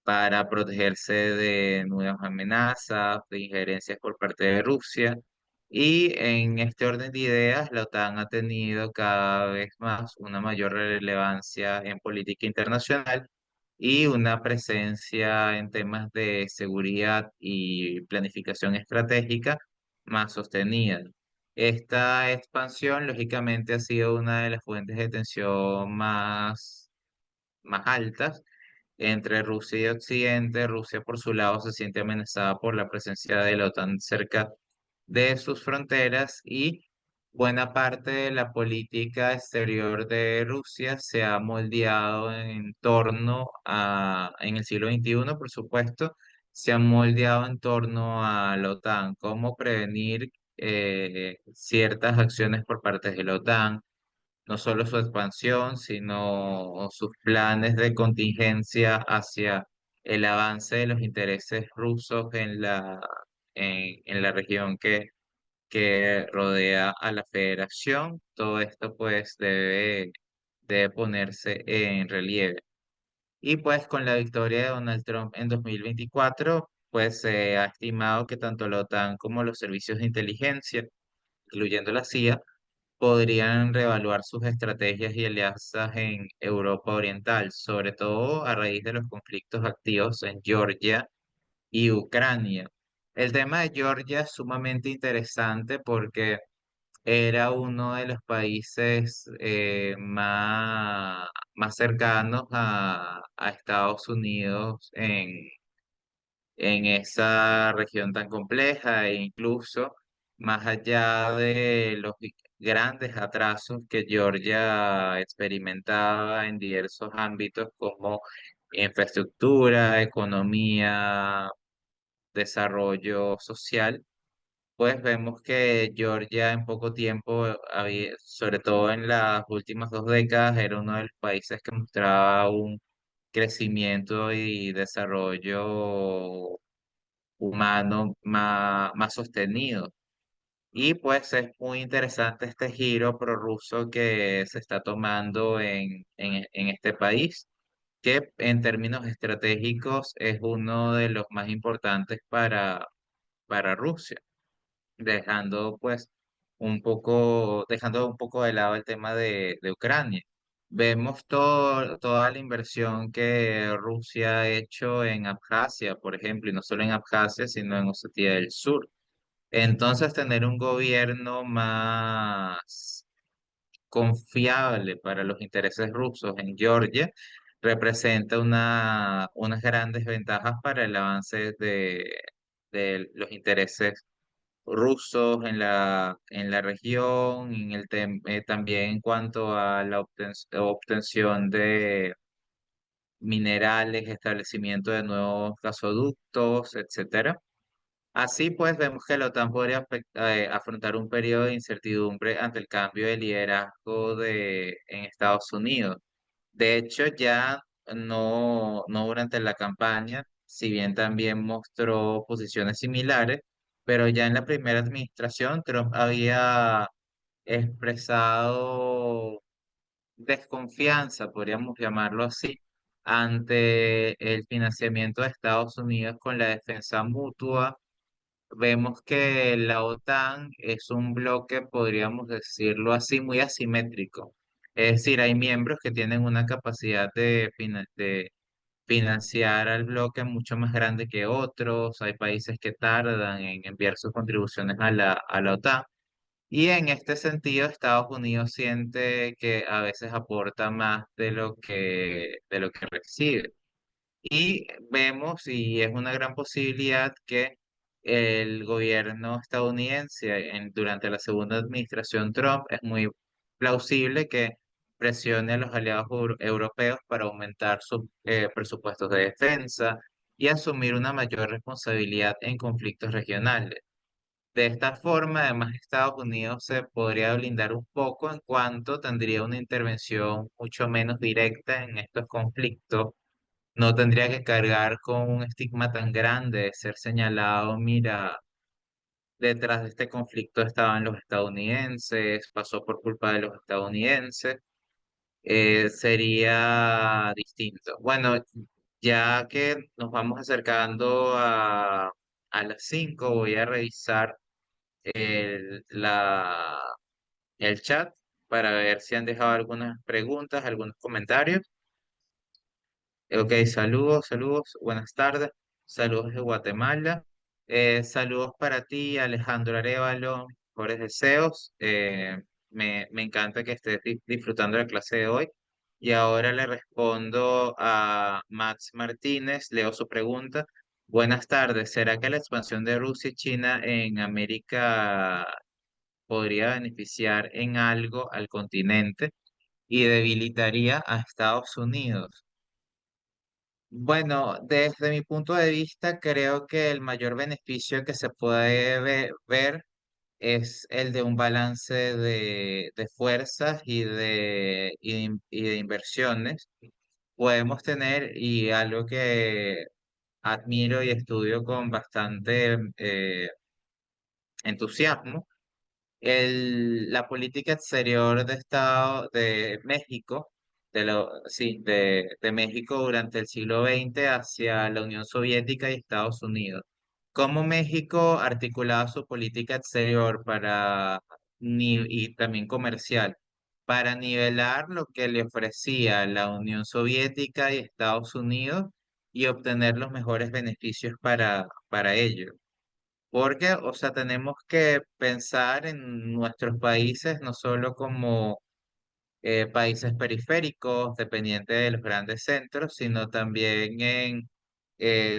para protegerse de nuevas amenazas, de injerencias por parte de Rusia. Y en este orden de ideas, la OTAN ha tenido cada vez más una mayor relevancia en política internacional y una presencia en temas de seguridad y planificación estratégica más sostenida. Esta expansión, lógicamente, ha sido una de las fuentes de tensión más altas entre Rusia y Occidente. Rusia, por su lado, se siente amenazada por la presencia de la OTAN cerca de sus fronteras y buena parte de la política exterior de Rusia se ha moldeado en torno en el siglo XXI, por supuesto, se ha moldeado en torno a la OTAN, cómo prevenir ciertas acciones por parte de la OTAN, no solo su expansión, sino sus planes de contingencia hacia el avance de los intereses rusos en la región que rodea a la federación. Todo esto pues debe ponerse en relieve. Y pues con la victoria de Donald Trump en 2024, pues se ha estimado que tanto la OTAN como los servicios de inteligencia, incluyendo la CIA, podrían reevaluar sus estrategias y alianzas en Europa Oriental, sobre todo a raíz de los conflictos activos en Georgia y Ucrania. El tema de Georgia es sumamente interesante porque era uno de los países más cercanos a Estados Unidos en esa región tan compleja e incluso más allá de los grandes atrasos que Georgia experimentaba en diversos ámbitos como infraestructura, economía, desarrollo social, pues vemos que Georgia en poco tiempo, sobre todo en las últimas 2 décadas, era uno de los países que mostraba un crecimiento y desarrollo humano más sostenido. Y pues es muy interesante este giro prorruso que se está tomando en este país, que en términos estratégicos es uno de los más importantes para Rusia, dejando un poco de lado el tema de Ucrania. Vemos toda la inversión que Rusia ha hecho en Abjasia, por ejemplo, y no solo en Abjasia, sino en Osetia del Sur. Entonces, tener un gobierno más confiable para los intereses rusos en Georgia representa unas grandes ventajas para el avance de los intereses rusos en la región, también en cuanto a la obtención de minerales, establecimiento de nuevos gasoductos, etcétera. Así pues, vemos que la OTAN podría afrontar un periodo de incertidumbre ante el cambio de liderazgo en Estados Unidos. De hecho, ya no durante la campaña, si bien también mostró posiciones similares, pero ya en la primera administración Trump había expresado desconfianza, podríamos llamarlo así, ante el financiamiento de Estados Unidos con la defensa mutua. Vemos que la OTAN es un bloque, podríamos decirlo así, muy asimétrico. Es decir, hay miembros que tienen una capacidad de financiar al bloque mucho más grande que otros. Hay países que tardan en enviar sus contribuciones a la OTAN. Y en este sentido, Estados Unidos siente que a veces aporta más de lo que recibe. Y vemos, y es una gran posibilidad, que el gobierno estadounidense durante la segunda administración Trump es muy plausible que presione a los aliados europeos para aumentar sus presupuestos de defensa y asumir una mayor responsabilidad en conflictos regionales. De esta forma, además, Estados Unidos se podría blindar un poco en cuanto tendría una intervención mucho menos directa en estos conflictos, no tendría que cargar con un estigma tan grande de ser señalado, mira, detrás de este conflicto estaban los estadounidenses, pasó por culpa de los estadounidenses, sería distinto. Bueno, ya que nos vamos acercando a las 5, voy a revisar el chat para ver si han dejado algunas preguntas, algunos comentarios. Ok, saludos, buenas tardes, saludos de Guatemala, saludos para ti, Alejandro Arevalo, mejores deseos, me encanta que estés disfrutando la clase de hoy. Y ahora le respondo a Max Martínez, leo su pregunta. Buenas tardes, ¿será que la expansión de Rusia y China en América podría beneficiar en algo al continente y debilitaría a Estados Unidos? Bueno, desde mi punto de vista, creo que el mayor beneficio que se puede ver es el de un balance de fuerzas y de inversiones. Podemos tener, y algo que admiro y estudio con bastante entusiasmo, la política exterior de Estado de México, de México durante el siglo XX hacia la Unión Soviética y Estados Unidos. Cómo México articulaba su política exterior y también comercial, para nivelar lo que le ofrecía la Unión Soviética y Estados Unidos y obtener los mejores beneficios para ello. Porque, o sea, tenemos que pensar en nuestros países no solo como países periféricos, dependientes de los grandes centros, sino también en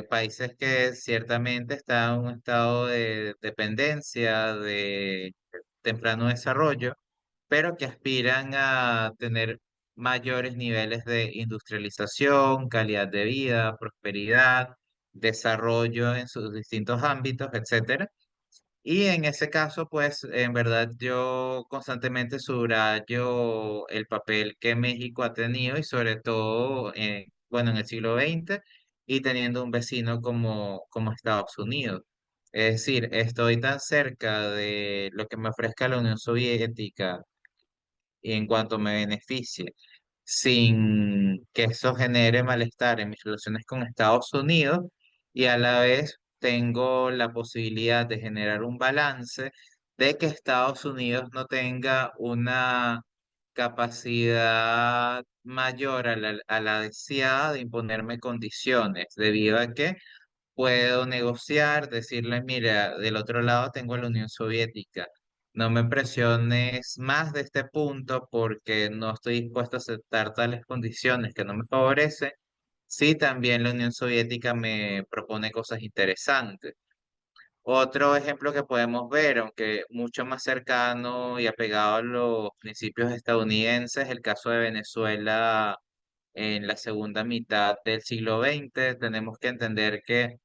países que ciertamente están en un estado de dependencia, de temprano desarrollo, pero que aspiran a tener mayores niveles de industrialización, calidad de vida, prosperidad, desarrollo en sus distintos ámbitos, etcétera. Y en ese caso, pues en verdad yo constantemente subrayo el papel que México ha tenido y sobre todo, bueno, en el siglo XX y teniendo un vecino como Estados Unidos. Es decir, estoy tan cerca de lo que me ofrezca la Unión Soviética y en cuanto me beneficie, sin que eso genere malestar en mis relaciones con Estados Unidos y a la vez tengo la posibilidad de generar un balance de que Estados Unidos no tenga una capacidad mayor a la deseada de imponerme condiciones, debido a que puedo negociar, decirle, mira, del otro lado tengo a la Unión Soviética. No me presiones más de este punto porque no estoy dispuesto a aceptar tales condiciones que no me favorecen. Sí, también la Unión Soviética me propone cosas interesantes. Otro ejemplo que podemos ver, aunque mucho más cercano y apegado a los principios estadounidenses, el caso de Venezuela en la segunda mitad del siglo XX. Tenemos que entender que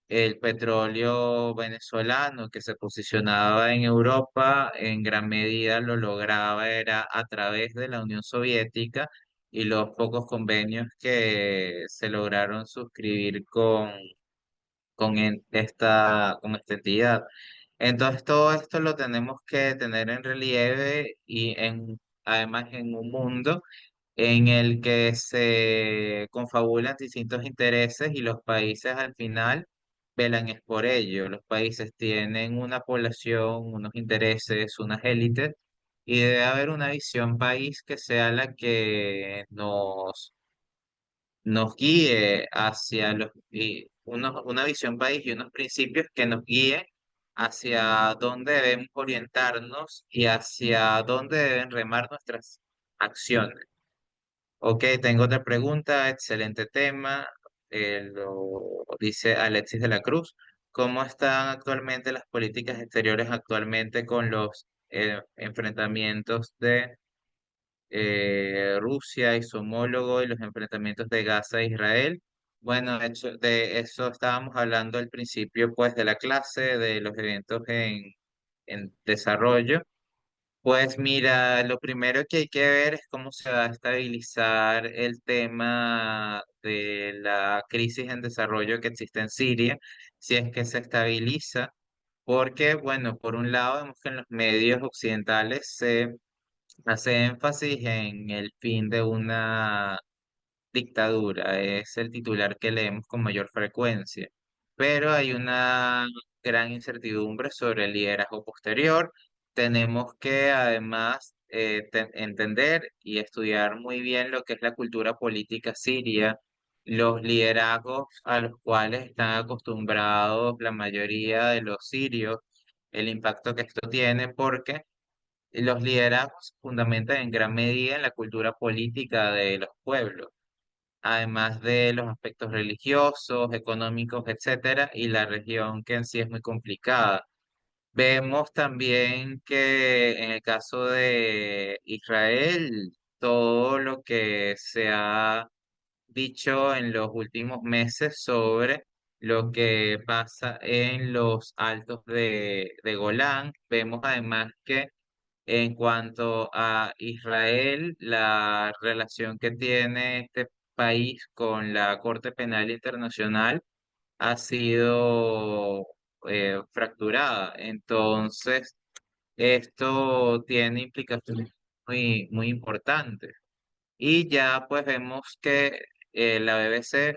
el petróleo venezolano que se posicionaba en Europa en gran medida lo lograba era a través de la Unión Soviética y los pocos convenios que se lograron suscribir con esta entidad. Entonces todo esto lo tenemos que tener en relieve y además en un mundo en el que se confabulan distintos intereses y los países al final velan es por ello. Los países tienen una población, unos intereses, unas élites, y debe haber una visión país que sea la que nos guíe hacia una visión país y unos principios que nos guíen hacia dónde debemos orientarnos y hacia dónde deben remar nuestras acciones. Ok, tengo otra pregunta, excelente tema. Lo dice Alexis de la Cruz. ¿Cómo están actualmente las políticas exteriores actualmente con los enfrentamientos de Rusia y su homólogo y los enfrentamientos de Gaza e Israel? Bueno, de eso estábamos hablando al principio, pues, de la clase, de los eventos en desarrollo. Pues mira, lo primero que hay que ver es cómo se va a estabilizar el tema de la crisis en desarrollo que existe en Siria, si es que se estabiliza, porque, bueno, por un lado vemos que en los medios occidentales se hace énfasis en el fin de una dictadura, es el titular que leemos con mayor frecuencia, pero hay una gran incertidumbre sobre el liderazgo posterior. Tenemos que además entender y estudiar muy bien lo que es la cultura política siria, los liderazgos a los cuales están acostumbrados la mayoría de los sirios, el impacto que esto tiene, porque los liderazgos se fundamentan en gran medida en la cultura política de los pueblos, además de los aspectos religiosos, económicos, etcétera, y la región que en sí es muy complicada. Vemos también que en el caso de Israel, todo lo que se ha dicho en los últimos meses sobre lo que pasa en los altos de Golán, vemos además que en cuanto a Israel, la relación que tiene este país con la Corte Penal Internacional ha sido fracturada. Entonces, esto tiene implicaciones muy, muy importantes. Y ya pues vemos que la BBC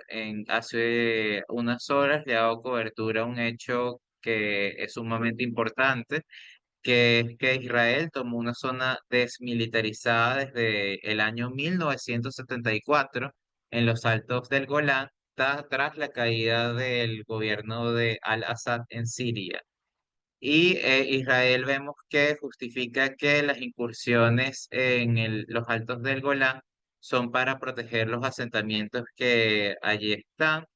hace unas horas le ha dado cobertura a un hecho que es sumamente importante que es que Israel tomó una zona desmilitarizada desde el año 1974 en los altos del Golán, tras la caída del gobierno de Al-Assad en Siria. Y Israel vemos que justifica que las incursiones en los altos del Golán son para proteger los asentamientos que allí están.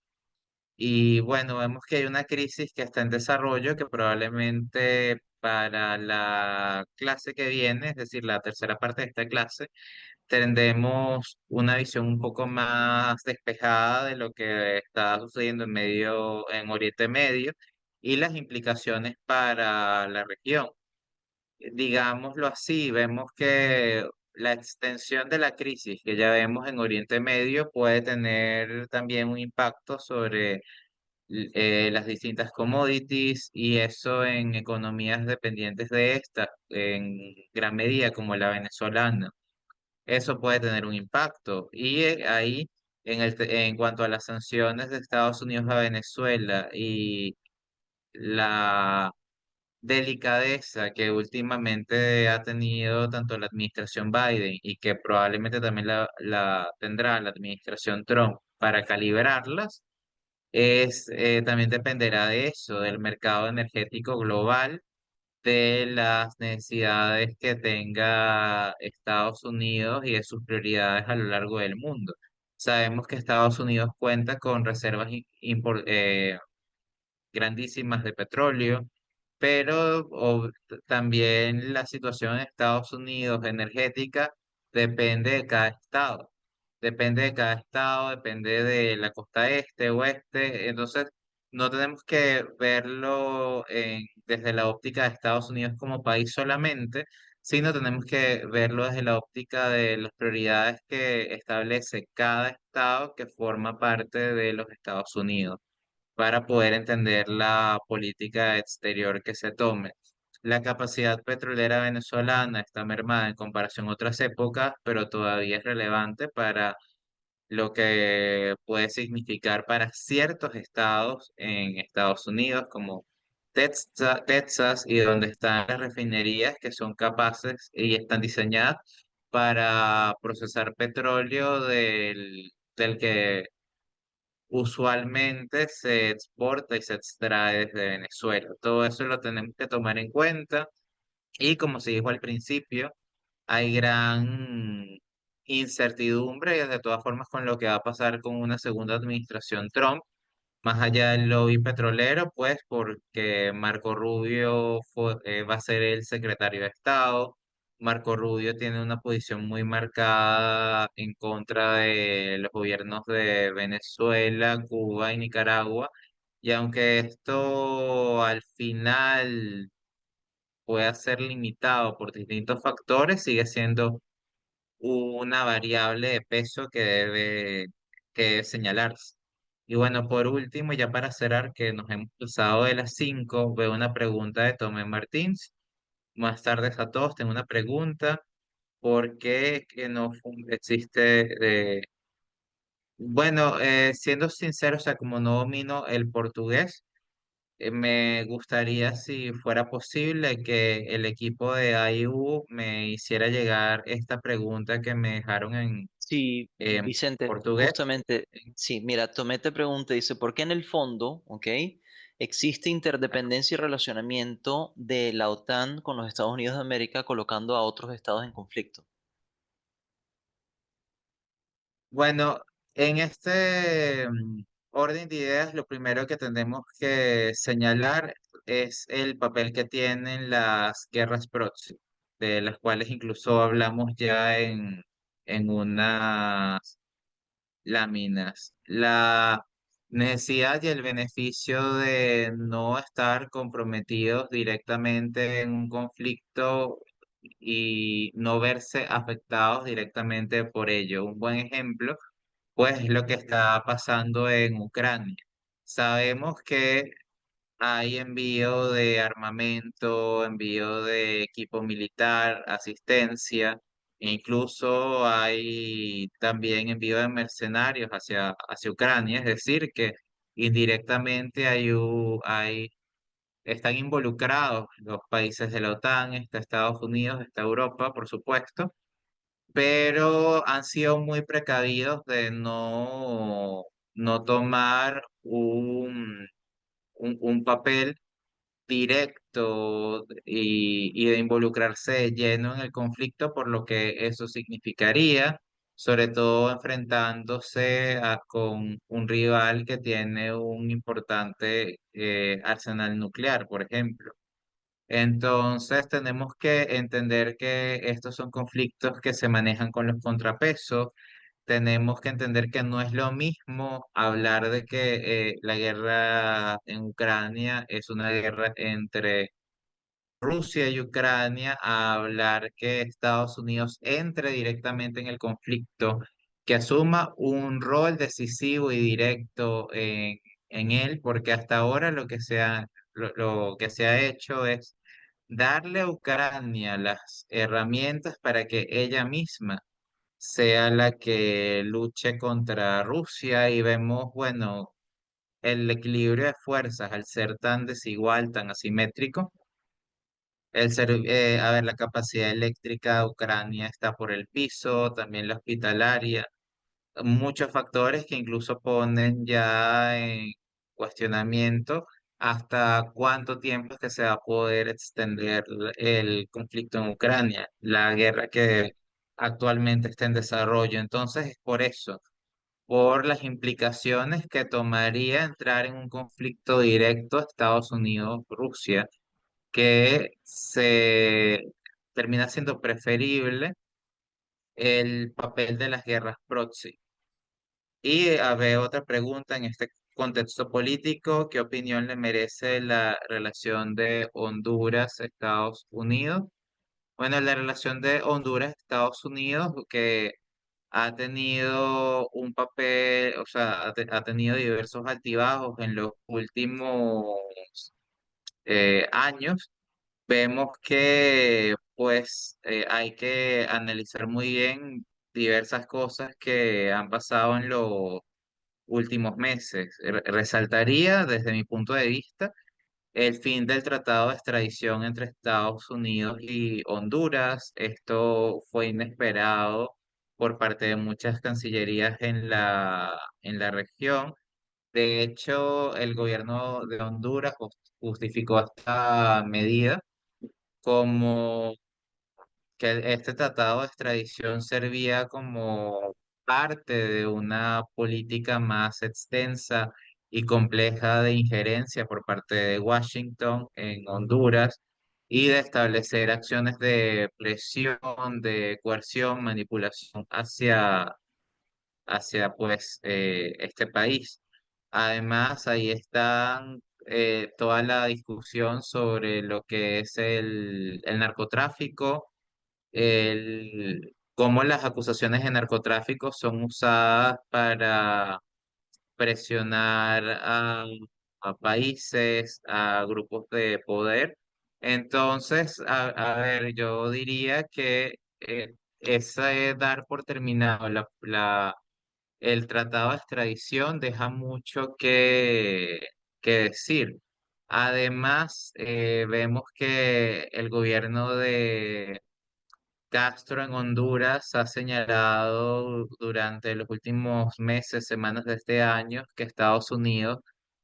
Y bueno, vemos que hay una crisis que está en desarrollo que probablemente para la clase que viene, es decir, la tercera parte de esta clase, tendremos una visión un poco más despejada de lo que está sucediendo en Oriente Medio y las implicaciones para la región. Digámoslo así, vemos que la extensión de la crisis que ya vemos en Oriente Medio puede tener también un impacto sobre las distintas commodities y eso en economías dependientes de estas, en gran medida como la venezolana. Eso puede tener un impacto. Y ahí, en cuanto a las sanciones de Estados Unidos a Venezuela y la delicadeza que últimamente ha tenido tanto la administración Biden y que probablemente también la tendrá la administración Trump para calibrarlas, también dependerá de eso, del mercado energético global, de las necesidades que tenga Estados Unidos y de sus prioridades a lo largo del mundo. Sabemos que Estados Unidos cuenta con reservas grandísimas de petróleo, pero también la situación en Estados Unidos energética depende de cada estado. Depende de cada estado, depende de la costa este, oeste. Entonces, no tenemos que verlo desde la óptica de Estados Unidos como país solamente, sino tenemos que verlo desde la óptica de las prioridades que establece cada estado que forma parte de los Estados Unidos para poder entender la política exterior que se tome. La capacidad petrolera venezolana está mermada en comparación a otras épocas, pero todavía es relevante para lo que puede significar para ciertos estados en Estados Unidos, como Texas, y donde están las refinerías que son capaces y están diseñadas para procesar petróleo del que usualmente se exporta y se extrae desde Venezuela. Todo eso lo tenemos que tomar en cuenta y como se dijo al principio, hay gran incertidumbre de todas formas con lo que va a pasar con una segunda administración Trump más allá del lobby petrolero, pues porque Marco Rubio va a ser el secretario de Estado. Marco Rubio tiene una posición muy marcada en contra de los gobiernos de Venezuela, Cuba y Nicaragua. Y aunque esto al final pueda ser limitado por distintos factores, sigue siendo una variable de peso que debe señalarse. Y bueno, por último, ya para cerrar, que nos hemos pasado de las 5, veo una pregunta de Tomé Martins. Más tarde a todos, tengo una pregunta. ¿Por qué que no existe? Bueno, siendo sincero, o sea, como no domino el portugués, me gustaría, si fuera posible, que el equipo de AIU me hiciera llegar esta pregunta que me dejaron Sí, en Vicente, portugués. justamente, sí, mira, Tomé te pregunta, dice, ¿por qué en el fondo, ok, existe interdependencia y relacionamiento de la OTAN con los Estados Unidos de América colocando a otros estados en conflicto? Bueno, en este orden de ideas, lo primero que tenemos que señalar es el papel que tienen las guerras proxy, de las cuales incluso hablamos ya en unas láminas. La necesidad y el beneficio de no estar comprometidos directamente en un conflicto y no verse afectados directamente por ello. Un buen ejemplo, pues, es lo que está pasando en Ucrania. Sabemos que hay envío de armamento, envío de equipo militar, asistencia, e incluso hay también envío de mercenarios hacia Ucrania, es decir, que indirectamente hay están involucrados los países de la OTAN, está Estados Unidos, está Europa, por supuesto, pero han sido muy precavidos de no tomar un papel directo y de involucrarse de lleno en el conflicto, por lo que eso significaría, sobre todo enfrentándose con un rival que tiene un importante arsenal nuclear, por ejemplo. Entonces tenemos que entender que estos son conflictos que se manejan con los contrapesos. Tenemos que entender que no es lo mismo hablar de que la guerra en Ucrania es una guerra entre Rusia y Ucrania, a hablar que Estados Unidos entre directamente en el conflicto, que asuma un rol decisivo y directo en él, porque hasta ahora lo que se ha hecho es darle a Ucrania las herramientas para que ella misma sea la que luche contra Rusia, y vemos, bueno, el equilibrio de fuerzas al ser tan desigual, tan asimétrico. A ver, la capacidad eléctrica de Ucrania está por el piso, también la hospitalaria, muchos factores que incluso ponen ya en cuestionamiento hasta cuánto tiempo es que se va a poder extender el conflicto en Ucrania, la guerra que actualmente está en desarrollo. Entonces, es por eso, por las implicaciones que tomaría entrar en un conflicto directo Estados Unidos-Rusia, que se termina siendo preferible el papel de las guerras proxy. Y a ver, otra pregunta en este contexto político: ¿qué opinión le merece la relación de Honduras-Estados Unidos? Bueno, la relación de Honduras-Estados Unidos, que ha tenido un papel, o sea, ha tenido diversos altibajos en los últimos años. Vemos que pues hay que analizar muy bien diversas cosas que han pasado en los últimos meses. Resaltaría desde mi punto de vista el fin del tratado de extradición entre Estados Unidos y Honduras. Esto fue inesperado por parte de muchas cancillerías en la región. De hecho, el gobierno de Honduras justificó esta medida como que este tratado de extradición servía como parte de una política más extensa y compleja de injerencia por parte de Washington en Honduras, y de establecer acciones de presión, de coerción, manipulación hacia pues este país. Además, ahí están toda la discusión sobre lo que es el narcotráfico, cómo las acusaciones de narcotráfico son usadas para presionar a países, a grupos de poder. Entonces, a ver, yo diría que ese dar por terminado el tratado de extradición deja mucho que decir. Además, vemos que el gobierno de Castro en Honduras ha señalado durante los últimos meses, semanas de este año, que Estados Unidos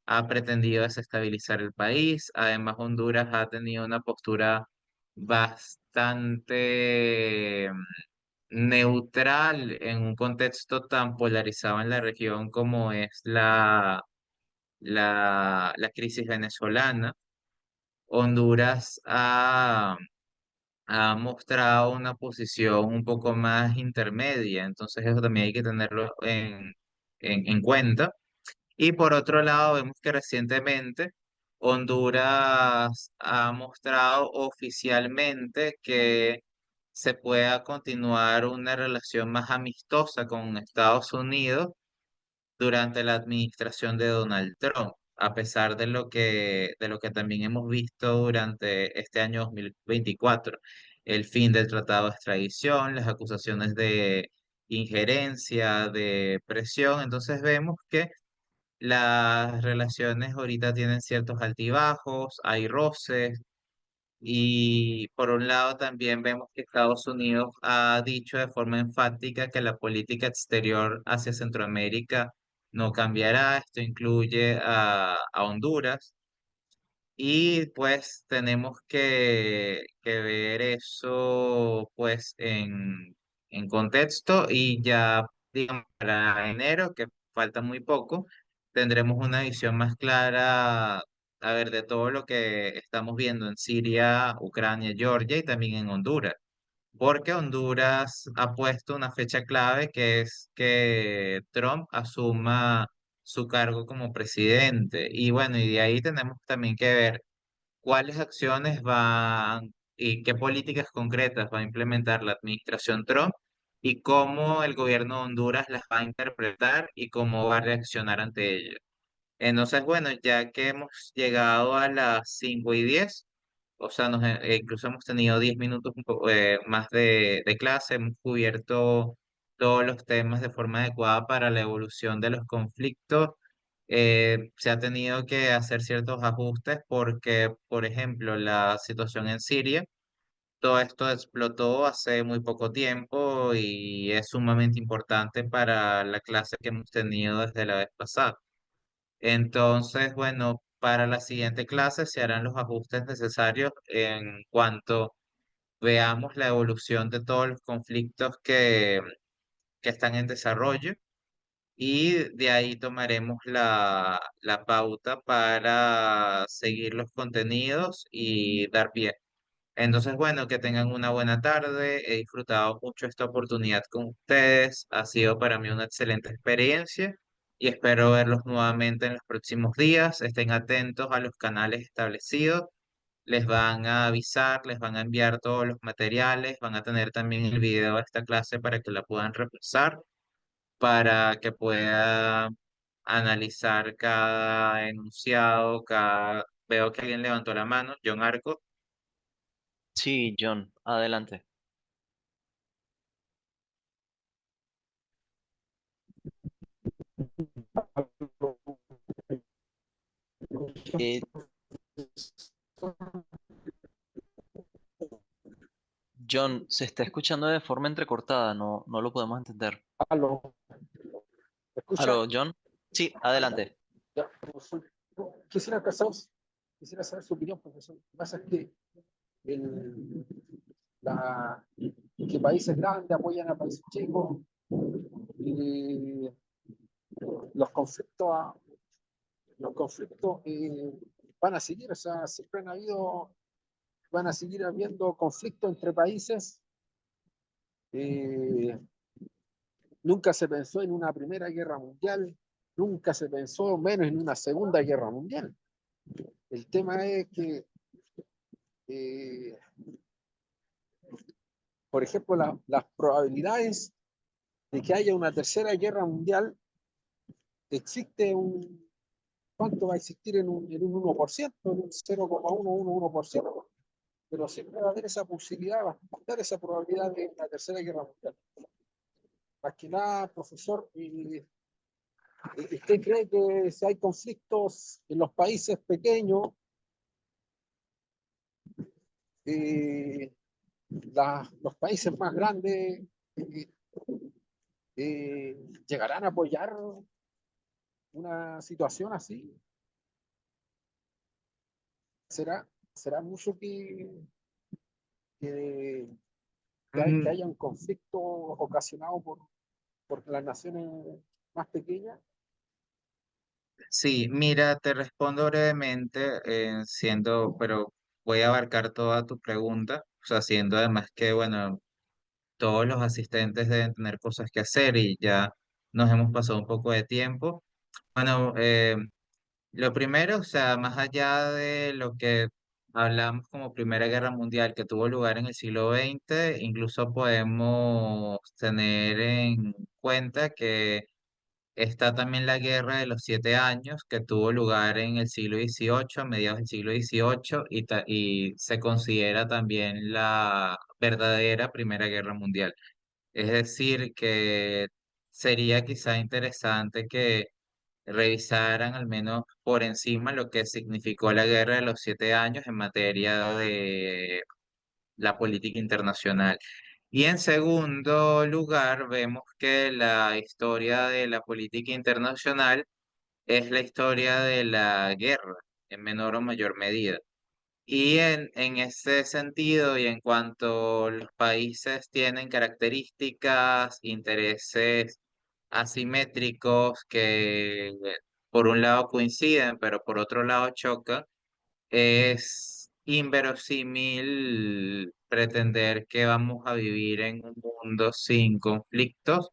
ha pretendido desestabilizar el país. Además, Honduras ha tenido una postura bastante neutral en un contexto tan polarizado en la región como es la crisis venezolana. Honduras ha mostrado una posición un poco más intermedia, entonces eso también hay que tenerlo en cuenta. Y por otro lado, vemos que recientemente Honduras ha mostrado oficialmente que se pueda continuar una relación más amistosa con Estados Unidos durante la administración de Donald Trump, a pesar de lo que también hemos visto durante este año 2024: el fin del tratado de extradición, las acusaciones de injerencia, de presión. Entonces vemos que las relaciones ahorita tienen ciertos altibajos, hay roces, y por un lado también vemos que Estados Unidos ha dicho de forma enfática que la política exterior hacia Centroamérica no cambiará. Esto incluye a Honduras. Y pues tenemos que ver eso pues en contexto, y ya digamos para enero, que falta muy poco, tendremos una visión más clara, a ver, de todo lo que estamos viendo en Siria, Ucrania, Georgia y también en Honduras. Porque Honduras ha puesto una fecha clave, que es que Trump asuma su cargo como presidente. Y bueno, y de ahí tenemos también que ver cuáles acciones van y qué políticas concretas va a implementar la administración Trump, y cómo el gobierno de Honduras las va a interpretar y cómo va a reaccionar ante ellas. Entonces, bueno, ya que hemos llegado a las 5:10, o sea, incluso hemos tenido 10 minutos más de clase, hemos cubierto todos los temas de forma adecuada para la evolución de los conflictos. Se ha tenido que hacer ciertos ajustes porque, por ejemplo, la situación en Siria, todo esto explotó hace muy poco tiempo y es sumamente importante para la clase que hemos tenido desde la vez pasada. Entonces, bueno, para la siguiente clase se harán los ajustes necesarios en cuanto veamos la evolución de todos los conflictos que están en desarrollo, y de ahí tomaremos la pauta para seguir los contenidos y dar pie. Entonces, bueno, que tengan una buena tarde. He disfrutado mucho esta oportunidad con ustedes. Ha sido para mí una excelente experiencia y espero verlos nuevamente en los próximos días. Estén atentos a los canales establecidos. Les van a avisar, les van a enviar todos los materiales. Van a tener también el video de esta clase para que la puedan repasar, para que pueda analizar cada enunciado, cada... Veo que alguien levantó la mano, John Arco. Sí, John, adelante. Eh, John, se está escuchando de forma entrecortada, no lo podemos entender. Aló, ¿me escucha? Aló, John. Sí, adelante. Ya, profesor. Quisiera, quisiera saber su opinión, profesor. Lo que pasa es que, el, que países grandes apoyan a países chicos y los conflictos, los conflictos van a seguir, o sea, siempre van a seguir habiendo conflictos entre países. Eh, Nunca se pensó en una primera guerra mundial, nunca se pensó menos en una segunda guerra mundial. El tema es que, eh, por ejemplo, las probabilidades de que haya una tercera guerra mundial existe un, ¿cuánto va a existir en un 1%, en un 0,111%? Pero siempre va a haber esa posibilidad, va a estar esa probabilidad de una tercera guerra mundial. Más que nada, profesor, ¿usted cree que si hay conflictos en los países pequeños, eh, los países más grandes eh, llegarán a apoyar una situación así? ¿Será mucho que, que Mm, haya un conflicto ocasionado por las naciones más pequeñas? Sí, mira, te respondo brevemente, pero voy a abarcar toda tu pregunta, o sea, siendo además que, bueno, todos los asistentes deben tener cosas que hacer y ya nos hemos pasado un poco de tiempo. Bueno, lo primero, o sea, más allá de lo que hablamos como Primera Guerra Mundial que tuvo lugar en el siglo XX, incluso podemos tener en cuenta que está también la Guerra de los Siete Años, que tuvo lugar en el siglo XVIII, a mediados del siglo XVIII, y se considera también la verdadera Primera Guerra Mundial. Es decir, que sería quizá interesante que revisaran al menos por encima lo que significó la Guerra de los 7 años en materia de la política internacional. Y en segundo lugar, vemos que la historia de la política internacional es la historia de la guerra, en menor o mayor medida. Y en ese sentido, y en cuanto los países tienen características, intereses asimétricos que por un lado coinciden, pero por otro lado chocan, es inverosímil pretender que vamos a vivir en un mundo sin conflictos.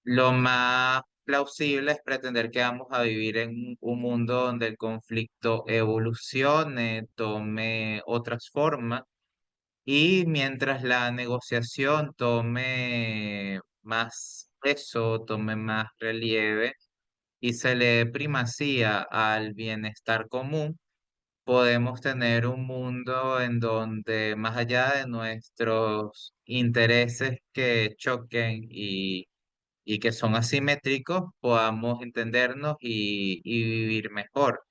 Lo más plausible es pretender que vamos a vivir en un mundo donde el conflicto evolucione, tome otras formas, y mientras la negociación tome más peso, tome más relieve y se le dé primacía al bienestar común, podemos tener un mundo en donde más allá de nuestros intereses que choquen y que son asimétricos, podamos entendernos y vivir mejor.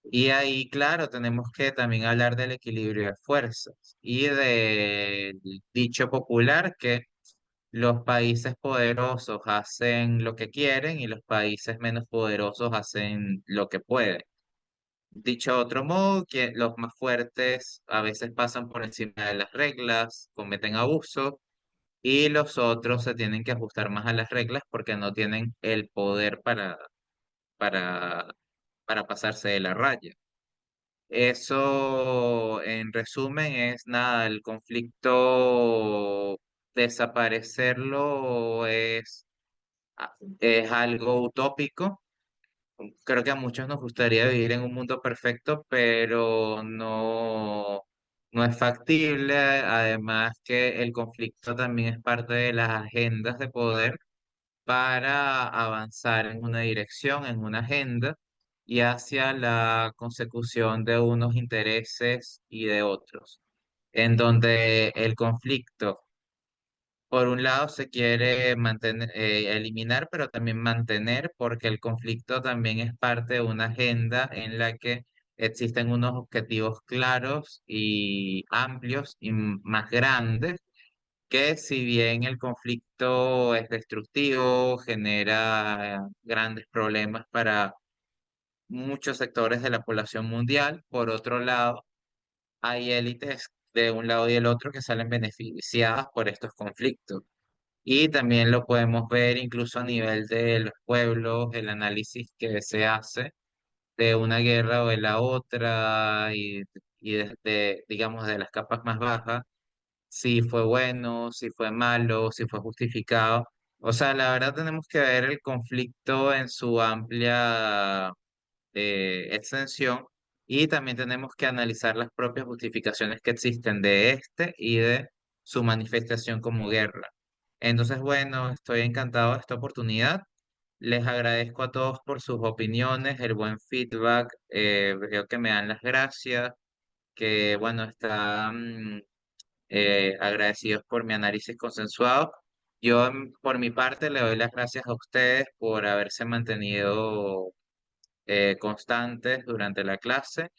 Y ahí, claro, tenemos que también hablar del equilibrio de fuerzas y del dicho popular que los países poderosos hacen lo que quieren y los países menos poderosos hacen lo que pueden. Dicho de otro modo, que los más fuertes a veces pasan por encima de las reglas, cometen abusos, y los otros se tienen que ajustar más a las reglas porque no tienen el poder para, para pasarse de la raya. Eso, en resumen, es nada, el conflicto, desaparecerlo es algo utópico. Creo que a muchos nos gustaría vivir en un mundo perfecto, pero no es factible. Además que el conflicto también es parte de las agendas de poder para avanzar en una dirección, en una agenda y hacia la consecución de unos intereses y de otros, en donde el conflicto, por un lado, se quiere mantener, eliminar, pero también mantener, porque el conflicto también es parte de una agenda en la que existen unos objetivos claros y amplios y más grandes, que si bien el conflicto es destructivo, genera grandes problemas para muchos sectores de la población mundial, por otro lado, hay élites de un lado y del otro que salen beneficiadas por estos conflictos. Y también lo podemos ver incluso a nivel de los pueblos, el análisis que se hace de una guerra o de la otra y desde, digamos, de las capas más bajas, si fue bueno, si fue malo, si fue justificado. O sea, la verdad tenemos que ver el conflicto en su amplia extensión, y también tenemos que analizar las propias justificaciones que existen de este y de su manifestación como guerra. Entonces, bueno, estoy encantado de esta oportunidad. Les agradezco a todos por sus opiniones, el buen feedback. Veo que me dan las gracias, que bueno, están agradecidos por mi análisis consensuado. Yo, por mi parte, le doy las gracias a ustedes por haberse mantenido constantes durante la clase.